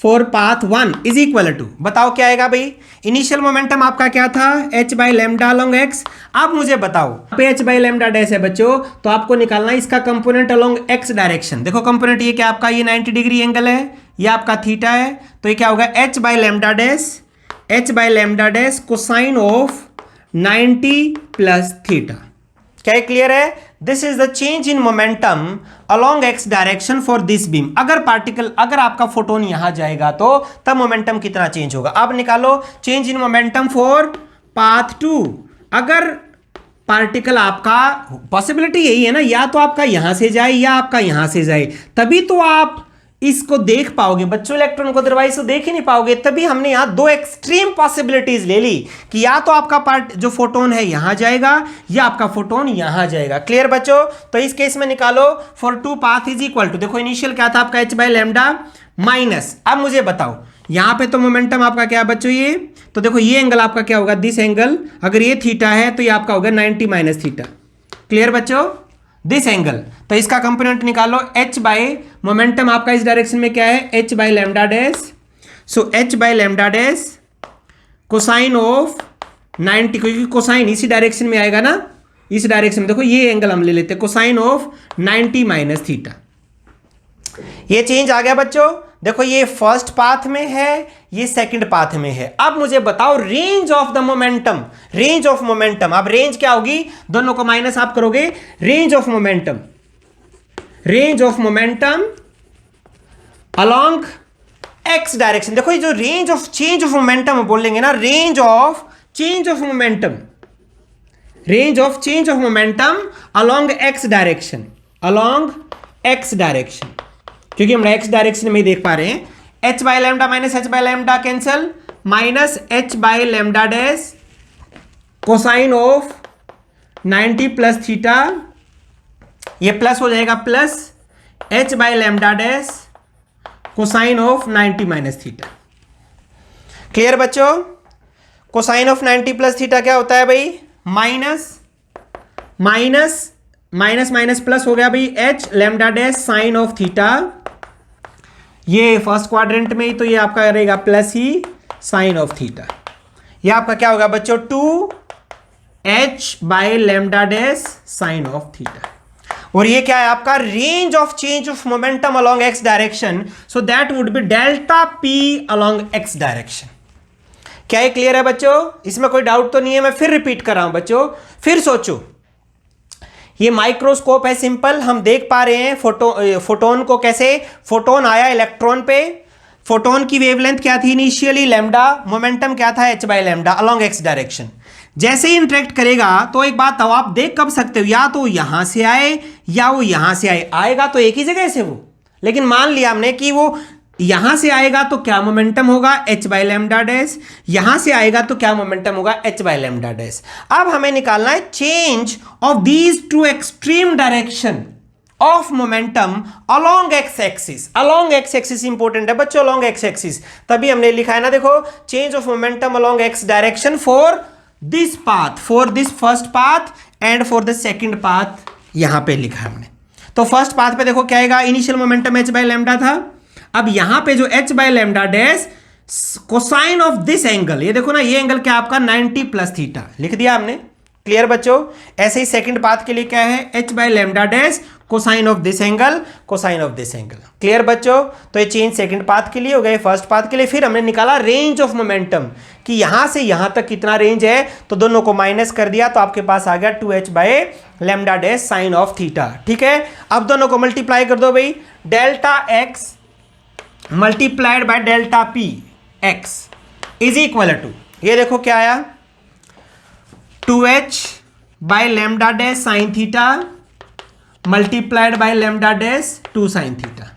for path 1 is equal to, बताओ क्या आएगा भाई, इनिशियल मोमेंटम आपका क्या था, h by lambda along x। अब मुझे बताओ पे h बाई लेमडा डैश है बच्चों, तो आपको निकालना है इसका कंपोनेंट अलोंग x डायरेक्शन। देखो कंपोनेंट ये क्या आपका, ये 90 डिग्री एंगल है, ये आपका थीटा है, तो ये क्या होगा h by lambda dash, h by lambda dash cosine of 90 plus theta. क्या क्लियर है? This is the change in momentum along x direction for this beam. अगर पार्टिकल, अगर आपका फोटोन यहां जाएगा तो तब मोमेंटम कितना चेंज होगा। अब निकालो change in momentum for path 2। अगर पार्टिकल आपका, पॉसिबिलिटी यही है ना, या तो आपका यहां से जाए या आपका यहां से जाए, तभी तो आप इसको देख पाओगे बच्चों, इलेक्ट्रॉन को अदरवाइज तो देख ही नहीं पाओगे। तभी हमने यहां दो एक्सट्रीम पॉसिबिलिटीज ले ली कि या तो आपका पार्ट जो फोटोन है यहां जाएगा या आपका फोटोन यहां जाएगा। क्लियर बच्चों? तो इस केस में निकालो for 2 path is equal to, देखो इनिशियल क्या था आपका h बाई लेमडा माइनस, अब मुझे बताओ यहां पे तो मोमेंटम आपका क्या है बच्चों, ये तो देखो ये एंगल आपका क्या होगा, दिस एंगल, अगर ये थीटा है तो ये आपका होगा 90 माइनस थीटा। क्लियर बच्चों? दिस एंगल, तो इसका कंपोनेंट निकालो h बाई मोमेंटम आपका इस डायरेक्शन में क्या है, h by lambda dash, so h by lambda dash cosine of 90, क्योंकि कोसाइन इसी डायरेक्शन में आएगा ना, इस डायरेक्शन में देखो ये एंगल हम ले लेते हैं, कोसाइन ऑफ 90 माइनस थीटा। ये चेंज आ गया बच्चों। देखो ये फर्स्ट पाथ में है, ये सेकंड पाथ में है। अब मुझे बताओ range of the momentum, range of momentum, अब रेंज क्या होगी, दोनों को माइनस आप करोगे, range of momentum, range of momentum along x direction. देखो ये जो range of change of momentum बोलेंगे ना, range of change of momentum, range of change of momentum along x direction, along x direction, क्योंकि हम x direction में देख पा रहे हैं। h by lambda minus h by lambda cancel, minus h by lambda dash cosine of 90 plus theta, ये plus हो जाएगा plus h by lambda dash cosine of 90 minus theta. Clear बच्चों? कोसाइन ऑफ 90 प्लस थीटा क्या होता है भाई, minus minus minus minus plus हो गया भाई, h lambda dash sine of theta, ये फर्स्ट क्वाड्रेंट में ही तो ये आपका रहेगा plus he sine of theta. ये आपका क्या होगा बच्चों, 2h by lambda dash sine of theta. और ये क्या है आपका, range of change of momentum along x direction, so that would be delta p along x direction. क्या ये क्लियर है बच्चों? इसमें कोई डाउट तो नहीं है? मैं फिर रिपीट कर रहा हूं बच्चों, फिर सोचो। ये माइक्रोस्कोप है सिंपल, हम देख पा रहे हैं फोटोन को कैसे, फोटोन आया इलेक्ट्रॉन पे, फोटोन की वेवलेंथ क्या थी इनिशियली लेमडा, मोमेंटम क्या था h by lambda along x direction. जैसे ही इंटरेक्ट करेगा तो एक बात आप देख कब सकते हो, या तो यहां से आए या वो यहां से आए, आएगा तो एक ही जगह से वो, लेकिन मान लिया हमने कि वो यहां से आएगा तो क्या मोमेंटम होगा, h बाई लैम्डा डैश, यहां से आएगा तो क्या मोमेंटम होगा, h बाई लैम्डा डैश। अब हमें निकालना है change of these two extreme direction of momentum along x axis. Along x axis important है बच्चों, अलोंग एक्स एक्सिस, तभी हमने लिखा है ना, देखो change of momentum along x direction for this path, for this first path and for the second path, यहां पे लिखा है हमने। तो फर्स्ट पाथ पे देखो क्या आएगा, initial momentum h by lambda था, अब यहां पे जो h by lambda dash cosine of this angle, ये देखो ना, ये एंगल क्या आपका 90 प्लस थीटा लिख दिया हमने। क्लियर बच्चों? ऐसे ही सेकंड पाथ के लिए क्या है, h by lambda dash cosine of this angle, cosine of this angle. Clear बच्चों? तो ये चेंज सेकंड पाथ के लिए हो गए, फर्स्ट पाथ के लिए। फिर हमने निकाला रेंज ऑफ मोमेंटम कि यहां से यहां तक कितना रेंज है, तो दोनों को माइनस कर दिया तो आपके पास आ गया 2h by lambda dash sine of theta. ठीक है, अब दोनों को मल्टीप्लाई कर दो भाई, delta x multiplied by delta P x is equal to, ये देखो क्या आया, 2h by lambda dash sine theta multiplied by lambda dash 2 sine theta.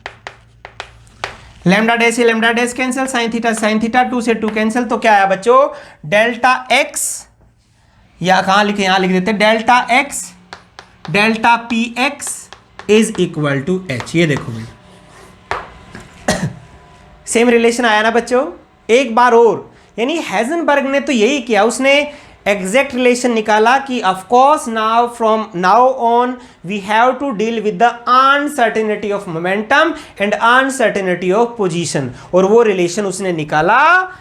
Lambda dash से lambda dash cancel, sine theta 2 से 2 कैंसिल, तो क्या आया बच्चों, डेल्टा x, या कहां लिखे, यहां लिख देते, delta x delta P x is equal to h। ये देखो भाई सेम रिलेशन आया ना बच्चों, एक बार और, यानी हेजनबर्ग ने तो यही किया, उसने एग्जैक्ट रिलेशन निकाला कि of course now from now on we have to deal with the uncertainty of momentum and uncertainty of position, और वो रिलेशन उसने निकाला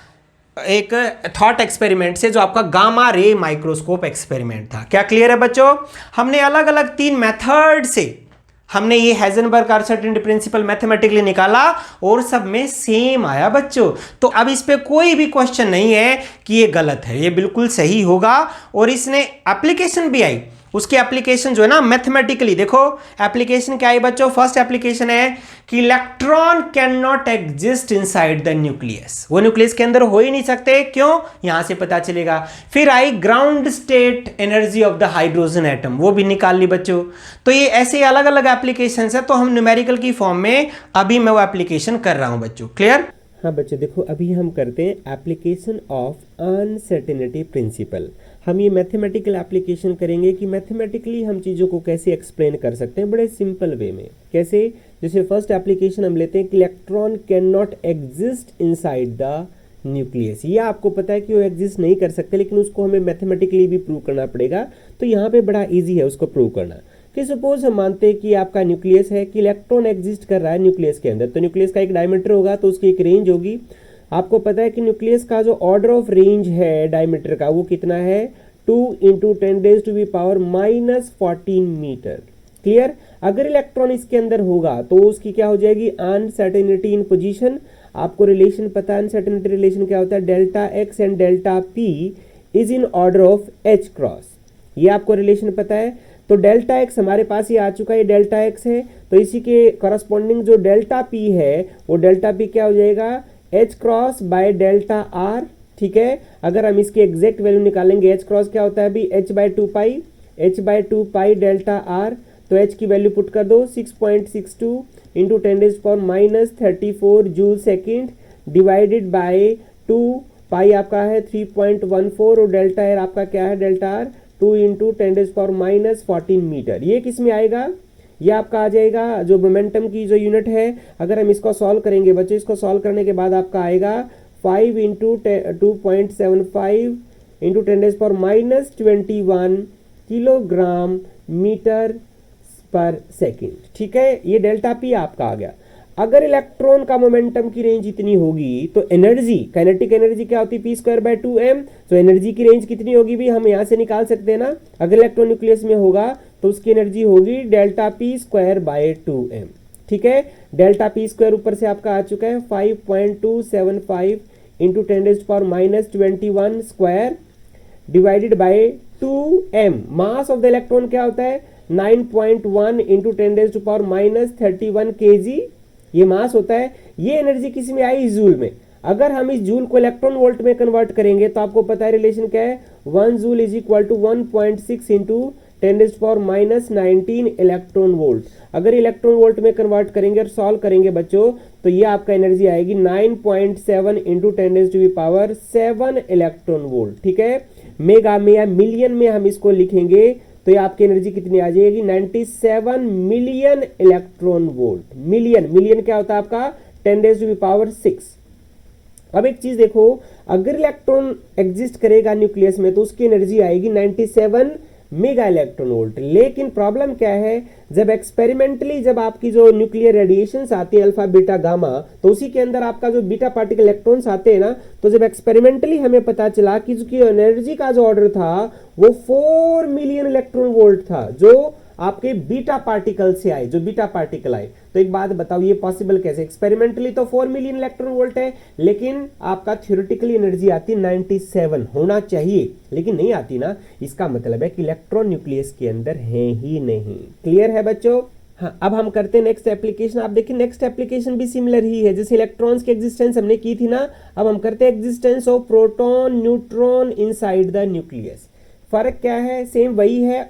एक थॉट एक्सपेरिमेंट से, जो आपका गामा रे माइक्रोस्कोप एक्सपेरिमेंट था। क्या क्लियर है बच्चों? हमने अलग अलग 3 मेथड से हमने ये हेजनबर्ग अनसर्टेनिटी प्रिंसिपल मैथमेटिकली निकाला और सब में सेम आया बच्चों। तो अब इस पे कोई भी क्वेश्चन नहीं है कि ये गलत है, ये बिल्कुल सही होगा। और इसने एप्लीकेशन भी आई, उसकी एप्लीकेशन जो है ना मैथमेटिकली, देखो एप्लीकेशन क्या है बच्चों, फर्स्ट एप्लीकेशन है कि electron can not exist inside the nucleus, वो न्यूक्लियस के अंदर हो ही नहीं सकते, क्यों, यहां से पता चलेगा। फिर आई ground state energy of the hydrogen atom, वो भी निकाल ली बच्चों। तो ये ऐसे अलग अलग एप्लीकेशन है, तो हम न्यूमेरिकल की फॉर्म में अभी मैं वो एप्लीकेशन कर रहा हूं बच्चों। क्लियर? हाँ बच्चों देखो, अभी हम करते हैं एप्लीकेशन ऑफ अनसर्टेनिटी प्रिंसिपल। हम ये मैथमेटिकल एप्लीकेशन करेंगे कि मैथमेटिकली हम चीज़ों को कैसे एक्सप्लेन कर सकते हैं बड़े सिंपल वे में। कैसे? जैसे फर्स्ट एप्लीकेशन हम लेते हैं कि electron can not exist inside the nucleus. ये आपको पता है कि वो एग्जिस्ट नहीं कर सकते, लेकिन उसको हमें मैथमेटिकली भी प्रूव करना पड़ेगा। तो यहाँ पे बड़ा ईजी है उसको प्रूव करना। कि सपोज हम मानते हैं कि आपका न्यूक्लियस है, कि इलेक्ट्रॉन एग्जिस्ट कर रहा है न्यूक्लियस के अंदर, तो न्यूक्लियस का एक डायमीटर होगा, तो उसकी एक रेंज होगी। आपको पता है कि न्यूक्लियस का जो ऑर्डर ऑफ रेंज है डायमीटर का, वो कितना है, 2 × 10⁻⁻14 मीटर। क्लियर? अगर इलेक्ट्रॉन इसके अंदर होगा तो उसकी क्या हो जाएगी, अनसर्टेनिटी इन पोजीशन। आपको रिलेशन पता है, अनसर्टेनिटी रिलेशन क्या होता है, delta x and delta p is in order of H cross. ये आपको रिलेशन पता है। तो डेल्टा एक्स हमारे पास ही आ चुका है, डेल्टा एक्स है, तो इसी के करस्पॉन्डिंग जो डेल्टा पी है, वो डेल्टा पी क्या हो जाएगा, h cross by delta r. ठीक है, अगर हम इसकी एग्जैक्ट वैल्यू निकालेंगे, एच क्रॉस क्या होता है अभी, h by 2 pi delta r. तो एच की वैल्यू पुट कर दो, 6.62 into 10⁻34 joule second divided by 2 pi आपका है 3.14 और डेल्टा आर आपका क्या है, डेल्टा आर 2 × 10⁻14 मीटर। ये किस में आएगा, ये आपका आ जाएगा जो मोमेंटम की जो यूनिट है। अगर हम इसको सॉल्व करेंगे बच्चों, इसको सॉल्व करने के बाद आपका आएगा 5 × 2.75 इंटू 10⁻21 किलोग्राम मीटर पर सेकेंड। ठीक है, ये डेल्टा पी आपका आ गया। अगर इलेक्ट्रॉन का मोमेंटम की रेंज इतनी होगी तो एनर्जी, काइनेटिक एनर्जी क्या होती है, p²/2m। तो एनर्जी की रेंज कितनी होगी भी हम यहाँ से निकाल सकते हैं ना। अगर इलेक्ट्रॉन न्यूक्लियस में होगा तो उसकी एनर्जी होगी डेल्टा p²/2m। ठीक है, डेल्टा p² ऊपर से आपका आ चुका है 5.275 into 10⁻21 square divided by 2m। Mass of the electron क्या होता है, 9.1 इंटू 10⁻31 kg ये मास होता है। ये एनर्जी किस में आई, जूल में। अगर हम इस जूल को इलेक्ट्रॉन वोल्ट में कन्वर्ट करेंगे तो आपको पता है रिलेशन क्या है, 1 joule is equal to 1.6 into 10⁻⁻19 electron volt. अगर इलेक्ट्रॉन वोल्ट में कन्वर्ट करेंगे और सॉल्व करेंगे बच्चों, तो ये आपका एनर्जी आएगी 9.7 इंटू 10⁻7 इलेक्ट्रॉन वोल्ट। ठीक है, मेगा में या मिलियन में हम इसको लिखेंगे तो ये आपकी एनर्जी कितनी आ जाएगी, 97 million electron volt. Million, million क्या होता है आपका 10⁻6। अब एक चीज देखो, अगर इलेक्ट्रॉन एग्जिस्ट करेगा न्यूक्लियस में तो उसकी एनर्जी आएगी 97 मेगा इलेक्ट्रॉन वोल्ट। लेकिन प्रॉब्लम क्या है, जब एक्सपेरिमेंटली जब आपकी जो न्यूक्लियर रेडिएशंस आती है अल्फा बीटा गामा, तो उसी के अंदर आपका जो बीटा पार्टिकल इलेक्ट्रॉन्स आते हैं ना, तो जब एक्सपेरिमेंटली हमें पता चला कि उसकी एनर्जी का जो ऑर्डर था वो 4 मिलियन इलेक्ट्रॉन वोल्ट था, जो आपके बीटा पार्टिकल से आए, जो बीटा पार्टिकल आए। तो एक बात बताओ, ये पॉसिबल कैसे? एक्सपेरिमेंटली तो 4 मिलियन इलेक्ट्रॉन वोल्ट है, लेकिन आपका थ्योरेटिकली एनर्जी आती 97 होना चाहिए, लेकिन नहीं आती ना। इसका मतलब है कि इलेक्ट्रॉन न्यूक्लियस के अंदर है ही नहीं। क्लियर है बच्चों? हाँ, अब हम करते हैं नेक्स्ट एप्लीकेशन। आप देखिए नेक्स्ट एप्लीकेशन भी सिमिलर ही है, जैसे इलेक्ट्रॉन्स की एग्जिस्टेंस हमने की थी ना, अब हम करते हैं existence of proton neutron inside the nucleus. फर्क क्या है? सेम वही है,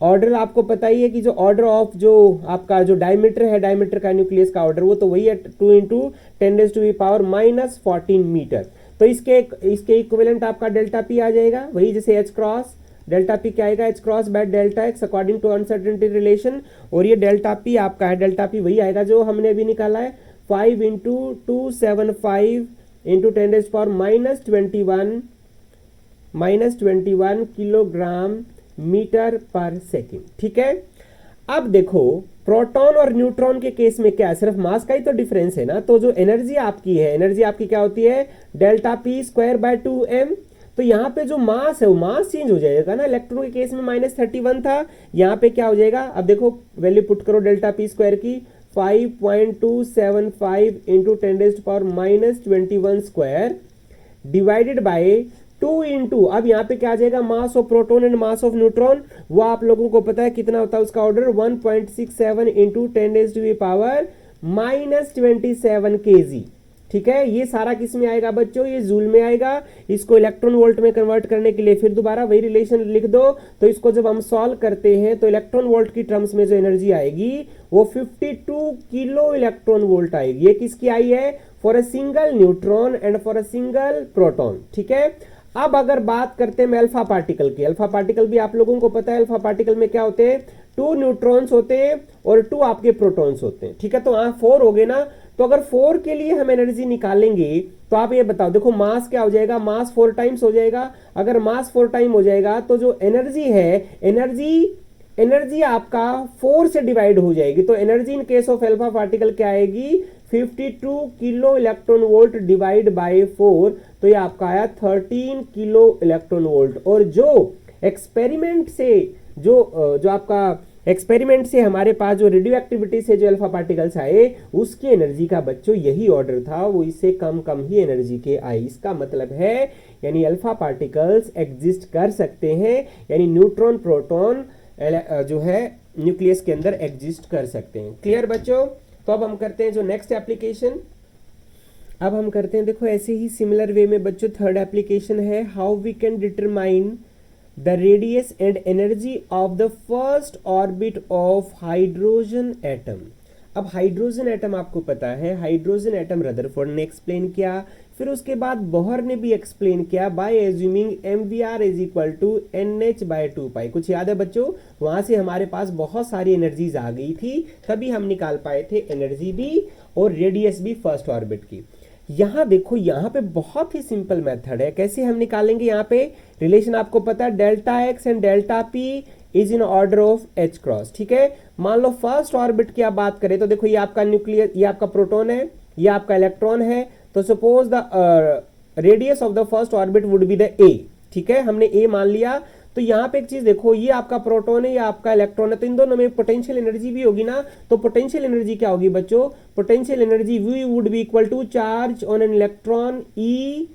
ऑर्डर आपको पता ही है कि जो ऑर्डर ऑफ जो आपका जो डायमीटर है, डायमीटर का न्यूक्लियस का ऑर्डर, वो तो वही है 2 इंटू 10⁻⁻14 मीटर। तो इसके इक्विवेलेंट आपका डेल्टा पी आ जाएगा, वही जैसे एच क्रॉस डेल्टा पी क्या आएगा, h cross by delta x according to uncertainty relation. और ये डेल्टा पी आपका है, डेल्टा पी वही आएगा जो हमने अभी निकाला है, 5 इंटू 275 इंटू 10⁻21 किलोग्राम मीटर पर सेकेंड। ठीक है, अब देखो प्रोटॉन और न्यूट्रॉन के केस में क्या है, सिर्फ मास का ही तो डिफरेंस है ना। तो जो एनर्जी आपकी है, एनर्जी आपकी क्या होती है, delta P square by 2m। तो यहाँ पे जो मास है वो मास चेंज हो जाएगा ना, इलेक्ट्रॉन के केस में -31 था, यहाँ पे क्या हो जाएगा, अब देखो वैल्यू पुट करो डेल्टा पी स्क्वायर की, 5.275 into 10⁻21 square divided by 2 into, अब यहाँ पे क्या आ जाएगा, mass of proton and mass of neutron. वो आप लोगों को पता है कितना होता है उसका ऑर्डर, 1.67 इंटू 10⁻27 kg। ठीक है, ये सारा किस में आएगा बच्चों, ये जूल में आएगा। इसको इलेक्ट्रॉन वोल्ट में कन्वर्ट करने के लिए फिर दोबारा वही रिलेशन लिख दो। तो इसको जब हम सॉल्व करते हैं तो इलेक्ट्रॉन वोल्ट की टर्म्स में जो एनर्जी आएगी वो 52 किलो इलेक्ट्रॉन वोल्ट आएगी। ये किसकी आई है, for a single neutron and for a single proton. ठीक है, अब अगर बात करते हैं अल्फा पार्टिकल की, अल्फा पार्टिकल भी आप लोगों को पता है, अल्फा पार्टिकल में क्या होते हैं, 2 न्यूट्रॉन्स होते हैं और 2 आपके प्रोटॉन्स होते हैं। ठीक है, तो 4 हो गए ना। तो अगर 4 के लिए हम एनर्जी निकालेंगे तो आप ये बताओ, देखो मास क्या हो जाएगा, मास 4 टाइम्स हो जाएगा। अगर मास 4 टाइम हो जाएगा तो जो एनर्जी है, एनर्जी आपका 4 से डिवाइड हो जाएगी। तो energy in case of alpha particle क्या आएगी, 52 kilo electron volt divide by 4, तो ये आपका आया 13 किलो इलेक्ट्रॉन वोल्ट। और जो एक्सपेरिमेंट से जो आपका एक्सपेरिमेंट से हमारे पास जो रेडियो एक्टिविटी से जो अल्फा पार्टिकल्स आए, उसकी एनर्जी का बच्चों यही ऑर्डर था, वो इससे कम ही एनर्जी के आए। इसका मतलब है यानी अल्फा पार्टिकल्स एग्जिस्ट कर सकते हैं, यानी न्यूट्रॉन प्रोटॉन जो है न्यूक्लियस के अंदर एग्जिस्ट कर सकते हैं। क्लियर बच्चों? तो अब हम करते हैं जो नेक्स्ट एप्लीकेशन, अब हम करते हैं देखो ऐसे ही सिमिलर वे में बच्चों थर्ड एप्लीकेशन है, how we can determine the radius and energy of the first orbit of hydrogen atom. अब हाइड्रोजन एटम आपको पता है, हाइड्रोजन एटम रदरफोर्ड ने एक्सप्लेन किया, फिर उसके बाद बोहर ने भी एक्सप्लेन किया by assuming mvr is equal to nh/2π। कुछ याद है बच्चों? वहां से हमारे पास बहुत सारी एनर्जीज आ गई थी, तभी हम निकाल पाए थे एनर्जी भी और रेडियस भी फर्स्ट ऑर्बिट की। यहां देखो, यहां पे बहुत ही सिंपल मेथड है, कैसे हम निकालेंगे। यहाँ पे रिलेशन आपको पता है, delta x and delta p is in order of H cross. ठीक है, मान लो फर्स्ट ऑर्बिट की आप बात करें तो देखो ये आपका न्यूक्लियस, ये आपका प्रोटॉन है, ये आपका इलेक्ट्रॉन है। तो suppose the radius of the first orbit would be the ए। ठीक है, हमने ए मान लिया। तो यहाँ पे एक चीज देखो, ये आपका प्रोटॉन है, ये आपका इलेक्ट्रॉन है, तो इन दोनों में पोटेंशियल एनर्जी भी होगी ना। तो पोटेंशियल एनर्जी क्या होगी बच्चों, potential energy V would be equal to charge on an electron E,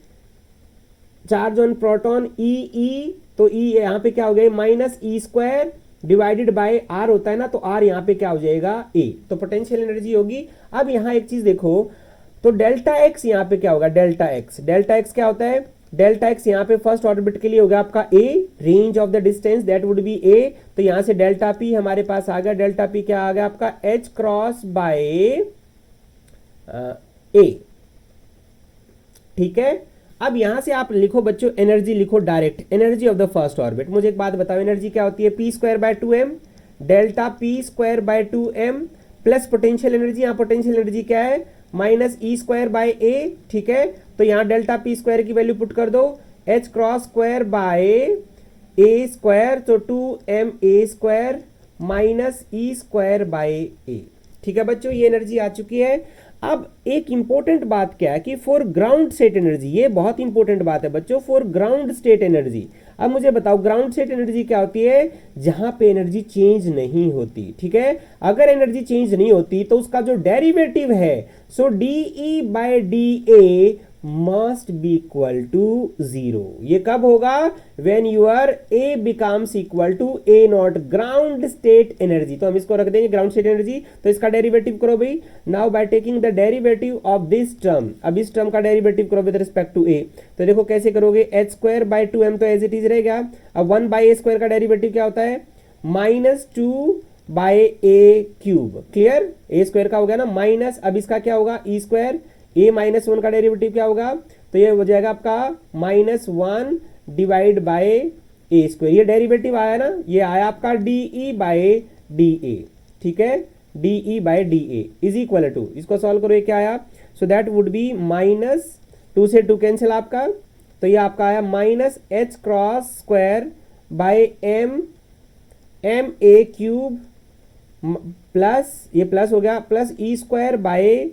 charge on proton E। तो E यहाँ पे क्या हो गया, -E² डिवाइडेड बाय R होता है ना, तो R यहाँ पे क्या हो जाएगा, A। तो पोटेंशियल एनर्जी होगी। अब यहाँ एक चीज देखो, तो डेल्टा एक्स यहाँ पे क्या होगा, डेल्टा एक्स क्या होता है, डेल्टा एक्स यहाँ पे फर्स्ट ऑर्बिट के लिए हो गया आपका A, range of the distance that would be A, तो यहाँ से डेल्टा पी हमारे पास आ गया, डेल्टा पी क्या आ गया आपका एच क्रॉस बाय ए, ठीक है। अब यहां से आप लिखो बच्चों एनर्जी, लिखो direct energy of the first orbit. मुझे एक बात बताओ एनर्जी क्या होती है, P square by 2m, delta P square by 2m plus potential energy, यहाँ पोटेंशियल एनर्जी क्या है minus E square by A, ठीक है। तो यहाँ डेल्टा पी स्क्वायर की वैल्यू पुट कर दो, H cross square by A square, तो 2m A square minus E square by A, ठीक है बच्चों, ये एनर्जी आ चुकी है। अब एक इंपॉर्टेंट बात क्या है कि फॉर ग्राउंड स्टेट एनर्जी, ये बहुत इंपॉर्टेंट बात है बच्चों, फॉर ग्राउंड स्टेट एनर्जी। अब मुझे बताओ ग्राउंड स्टेट एनर्जी क्या होती है, जहां पे एनर्जी चेंज नहीं होती, ठीक है। अगर एनर्जी चेंज नहीं होती तो उसका जो डेरिवेटिव है, so D E by D A must be equal to 0। ये कब होगा, when your A becomes equal to A naught ground state energy. तो हम इसको रख देंगे ग्राउंड स्टेट एनर्जी, तो इसका डेरिवेटिव करो भाई, now by taking the derivative of this term. अब इस टर्म का डेरिवेटिव करो विद रिस्पेक्ट टू ए, तो देखो कैसे करोगे, एच स्क्वायर बाय 2m तो एज इट इज रहेगा। अब 1 बाय ए स्क्वायर का डेरिवेटिव क्या होता है, माइनस 2 बाय ए क्यूब, क्लियर, ए स्क्वायर का हो गया ना माइनस, अब इसका क्या होगा ई स्क्वायर, ए माइनस 1 का डेरिवेटिव क्या होगा, तो ये हो जाएगा आपका -1 डिवाइड बाय ए स्क्वायर, ये डेरिवेटिव आया ना, ये आया आपका d E by D a, ठीक है, d E by D a is equal to, इसको सॉल्व करो, ये क्या आया, सो दैट वुड बी -2 से 2 कैंसिल आपका, तो ये आपका आया minus h cross square by m a cube plus, ये प्लस हो गया, plus e square by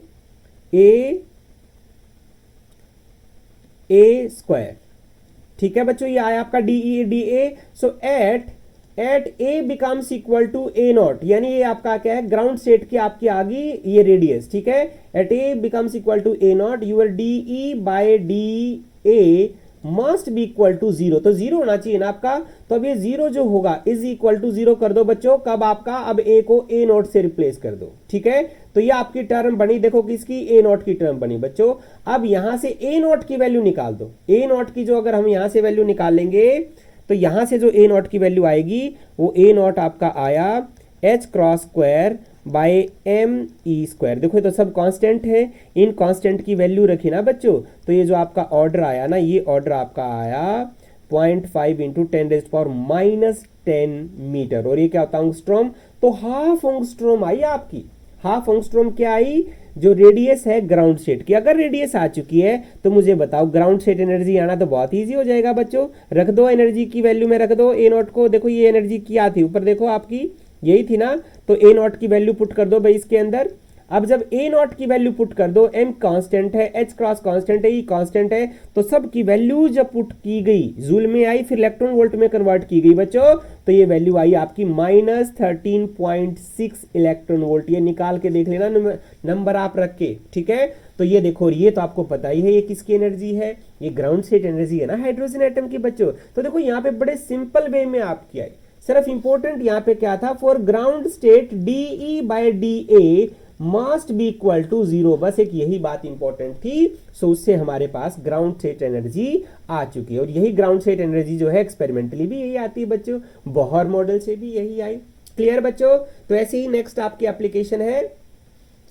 A square, ठीक है बच्चों, ये आया आपका d e d a. So at a becomes equal to A naught, यानी ये आपका क्या है ग्राउंड स्टेट की आपकी आ गई ये रेडियस, ठीक है। At a becomes equal to A naught your d E by D A must be equal to 0, तो 0 होना चाहिए ना आपका, तो अब ये 0 जो होगा इज इक्वल टू 0 कर दो बच्चों, कब आपका, अब ए को ए नॉट से रिप्लेस कर दो, ठीक है। तो ये आपकी टर्म बनी, देखो किसकी, ए नॉट की टर्म बनी बच्चों। अब यहां से ए नॉट की वैल्यू निकाल दो, ए नॉट की जो अगर हम यहां से वैल्यू निकालेंगे तो यहां से जो ए नॉट की वैल्यू आएगी वो ए नॉट आपका आया h cross square by m e square, देखो तो सब कांस्टेंट है, इन कांस्टेंट की वैल्यू रखी ना बच्चों, तो ये जो आपका ऑर्डर आया ना, ये ऑर्डर आपका आया 0.5 इंटू 10⁻⁻10 मीटर, और ये क्या होता है एंगस्ट्रॉम, तो हाफ एंगस्ट्रॉम आई आपकी, हाफ एंगस्ट्रॉम क्या आई, जो रेडियस है ग्राउंड स्टेट की। अगर रेडियस आ चुकी है तो मुझे बताओ ग्राउंड स्टेट एनर्जी आना तो बहुत ईजी हो जाएगा बच्चों, रख दो एनर्जी की वैल्यू में, रख दो ए नॉट को, देखो ये एनर्जी क्या थी ऊपर, देखो आपकी यही थी ना, तो ए नॉट की वैल्यू पुट कर दो भाई इसके अंदर। अब जब ए नॉट की वैल्यू पुट कर दो, एम कांस्टेंट है, एच क्रॉस कांस्टेंट है, ई कांस्टेंट है, तो सब की वैल्यू जब पुट की गई जूल में आई, फिर इलेक्ट्रॉन वोल्ट में कन्वर्ट की गई बच्चों, तो ये वैल्यू आई आपकी -13.6 इलेक्ट्रॉन वोल्ट। ये निकाल के देख लेना नंबर आप रख के, ठीक है। तो ये देखो, ये तो आपको पता ही है ये किसकी एनर्जी है, ये ग्राउंड स्टेट एनर्जी है ना हाइड्रोजन एटम की बच्चों। तो देखो यहाँ पे बड़े सिंपल वे में आपकी आई, सिर्फ इंपॉर्टेंट यहाँ पे क्या था, for ground state d E by D A must be equal to 0, बस एक यही बात इंपॉर्टेंट थी। सो उससे हमारे पास ग्राउंड स्टेट एनर्जी आ चुकी है, और यही ग्राउंड स्टेट एनर्जी जो है एक्सपेरिमेंटली भी यही आती है बच्चों, बोहर मॉडल से भी यही आई। क्लियर बच्चों, तो ऐसे ही नेक्स्ट आपकी एप्लीकेशन है,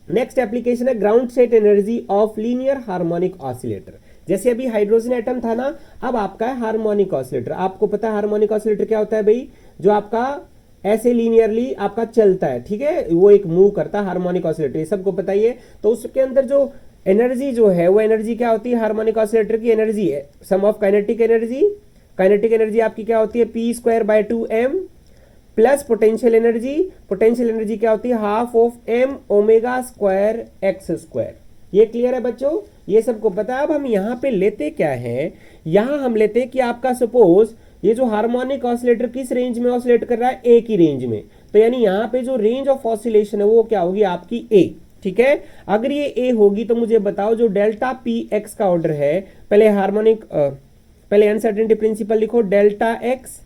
नेक्स्ट एप्लीकेशन है ground state energy of linear harmonic oscillator. जैसे अभी हाइड्रोजन एटम था ना, अब आपका है हार्मोनिक ऑसिलेटर। आपको पता है हार्मोनिक ऑसिलेटर क्या होता है भाई, जो आपका ऐसे लीनियरली आपका चलता है, ठीक है, वो एक मूव करता है हार्मोनिक ऑसिलेटर, ये सबको पता ही है। तो उसके अंदर जो एनर्जी जो है वो एनर्जी क्या होती है, हार्मोनिक ऑसिलेटर की एनर्जी है sum of kinetic energy. Kinetic energy आपकी क्या होती है, P square by 2m plus potential energy, potential energy क्या होती है, half of m omega square X square. ये क्लियर है बच्चों, ये सबको पता है। अब हम यहाँ पे लेते क्या है, यहाँ हम लेते हैं कि आपका सपोज ये जो हार्मोनिक ऑसिलेटर किस रेंज में ऑसिलेट कर रहा है, ए की रेंज में, तो यानी यहाँ पे जो रेंज ऑफ ऑसिलेशन है वो क्या होगी आपकी ए, ठीक है। अगर ये ए होगी तो मुझे बताओ जो डेल्टा पी एक्स का ऑर्डर है, पहले हार्मोनिक पहले अनसर्टेनिटी प्रिंसिपल लिखो, डेल्टा एक्स,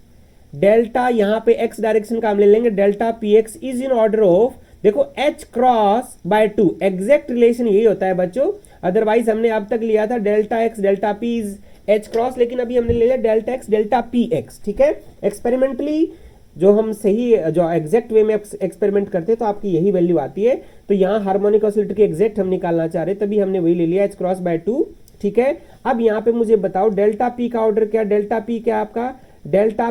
डेल्टा यहाँ पे एक्स डायरेक्शन का हम ले लेंगे, delta P x is in order of, देखो H cross by 2, exact relation यही होता है बच्चों, अदरवाइज हमने अब तक लिया था delta x delta p is H cross, लेकिन अभी हमने ले लिया delta x delta P x, ठीक है। एक्सपेरिमेंटली जो हम सही जो एग्जैक्ट वे में एक्सपेरिमेंट करते हैं तो आपकी यही वैल्यू आती है। तो यहाँ हार्मोनिक ऑसिलेटर की एग्जैक्ट हम निकालना चाह रहे हैं, तभी हमने वही ले लिया एच क्रॉस बाय 2, ठीक है। अब यहाँ पे मुझे बताओ डेल्टा पी का ऑर्डर क्या, डेल्टा पी क्या आपका, delta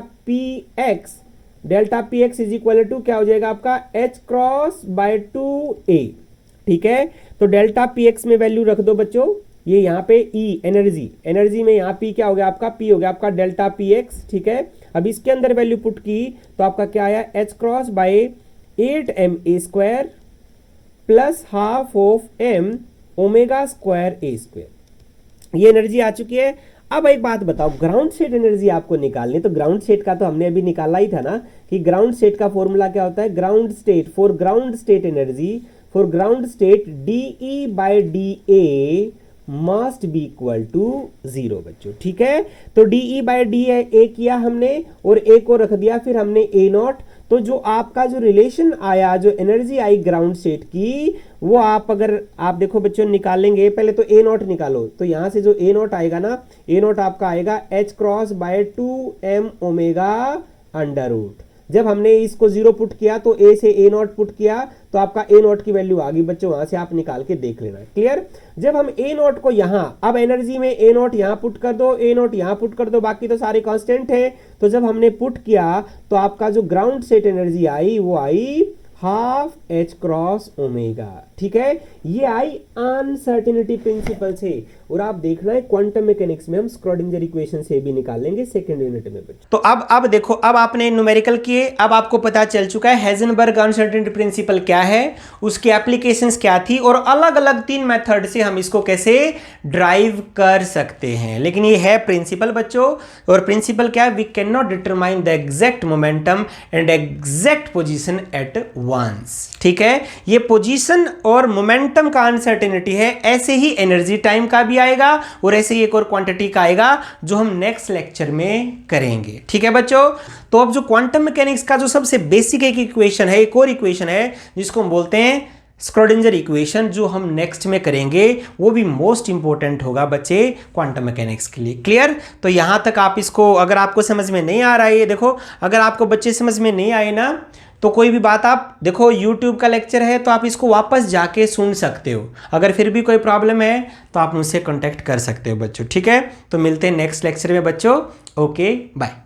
P x is equal to क्या हो जाएगा आपका एच क्रॉस बाय 2a, ठीक है। तो डेल्टा पी एक्स में वैल्यू रख दो बच्चों, ये यहाँ पे ई एनर्जी में यहाँ पी क्या हो गया आपका, पी हो गया आपका डेल्टा पी एक्स, ठीक है। अब इसके अंदर वैल्यू पुट की तो आपका क्या आया, h cross bye 8ma² plus half of m omega square a square, ये एनर्जी आ चुकी है। अब एक बात बताओ, ग्राउंड स्टेट एनर्जी आपको निकालनी, तो ग्राउंड स्टेट का तो हमने अभी निकाला ही था ना, कि ग्राउंड स्टेट का फॉर्मूला क्या होता है, ground state for ground state energy for ground state dE by dA must be equal to 0 बच्चों, ठीक है। तो dE बाय dA किया हमने और a को रख दिया, फिर हमने a नॉट, तो जो आपका जो रिलेशन आया, जो एनर्जी आई ग्राउंड स्टेट की, वो आप अगर आप देखो बच्चों निकालेंगे, पहले तो a नॉट निकालो, तो यहां से जो a नॉट आएगा ना, a नॉट आपका आएगा h cross by 2m omega under root. जब हमने इसको 0 पुट किया तो a से a नॉट पुट किया तो आपका a नॉट की वैल्यू आ गई बच्चों, वहां से आप निकाल के देख लेना, क्लियर। जब हम a नॉट को यहां, अब एनर्जी में a नॉट यहां पुट कर दो, a नॉट यहां पुट कर दो, बाकी तो सारे कांस्टेंट है। तो जब हमने पुट किया तो आपका जो ग्राउंड स्टेट एनर्जी आई वो आई हाफ एच क्रॉस ओमेगा, ठीक है। ये आई अनसर्टेनिटी प्रिंसिपल से, और आप देखना है क्वांटम मैकेनिक्स में हम स्क्रोडिंजर इक्वेशन से भी निकालेंगे सेकंड यूनिट में बच्चों। तो अब देखो, अब आपने न्यूमेरिकल किए, अब आपको पता चल चुका है हेजनबर्ग अनसर्टेनिटी प्रिंसिपल क्या है, उसकी एप्लीकेशंस क्या थी, और अलग अलग 3 मेथड से हम इसको कैसे ड्राइव कर सकते हैं। लेकिन ये है प्रिंसिपल बच्चों, और प्रिंसिपल क्या है, we can not determine the exact momentum and exact position at once, ठीक है। ये पोजीशन और मोमेंटम का अनसर्टेनिटी है, ऐसे ही एनर्जी टाइम का भी आएगा, और ऐसे ही एक और क्वांटिटी का आएगा जो हम नेक्स्ट लेक्चर में करेंगे, ठीक है बच्चों। तो अब जो क्वांटम मैकेनिक्स का जो सबसे बेसिक एक इक्वेशन है, एक और इक्वेशन है जिसको हम बोलते हैं स्क्रोडिंजर इक्वेशन, जो हम नेक्स्ट में करेंगे, वो भी मोस्ट इंपॉर्टेंट होगा बच्चे क्वांटम मैकेनिक्स के लिए, क्लियर। तो यहां तक आप इसको, अगर आपको समझ में नहीं आ रहा है, ये देखो, अगर आपको बच्चे समझ में नहीं आए ना, तो कोई भी बात आप देखो, YouTube का लेक्चर है तो आप इसको वापस जाके सुन सकते हो। अगर फिर भी कोई प्रॉब्लम है तो आप मुझसे कांटेक्ट कर सकते हो बच्चों, ठीक है। तो मिलते हैं नेक्स्ट लेक्चर में बच्चों, ओके बाय।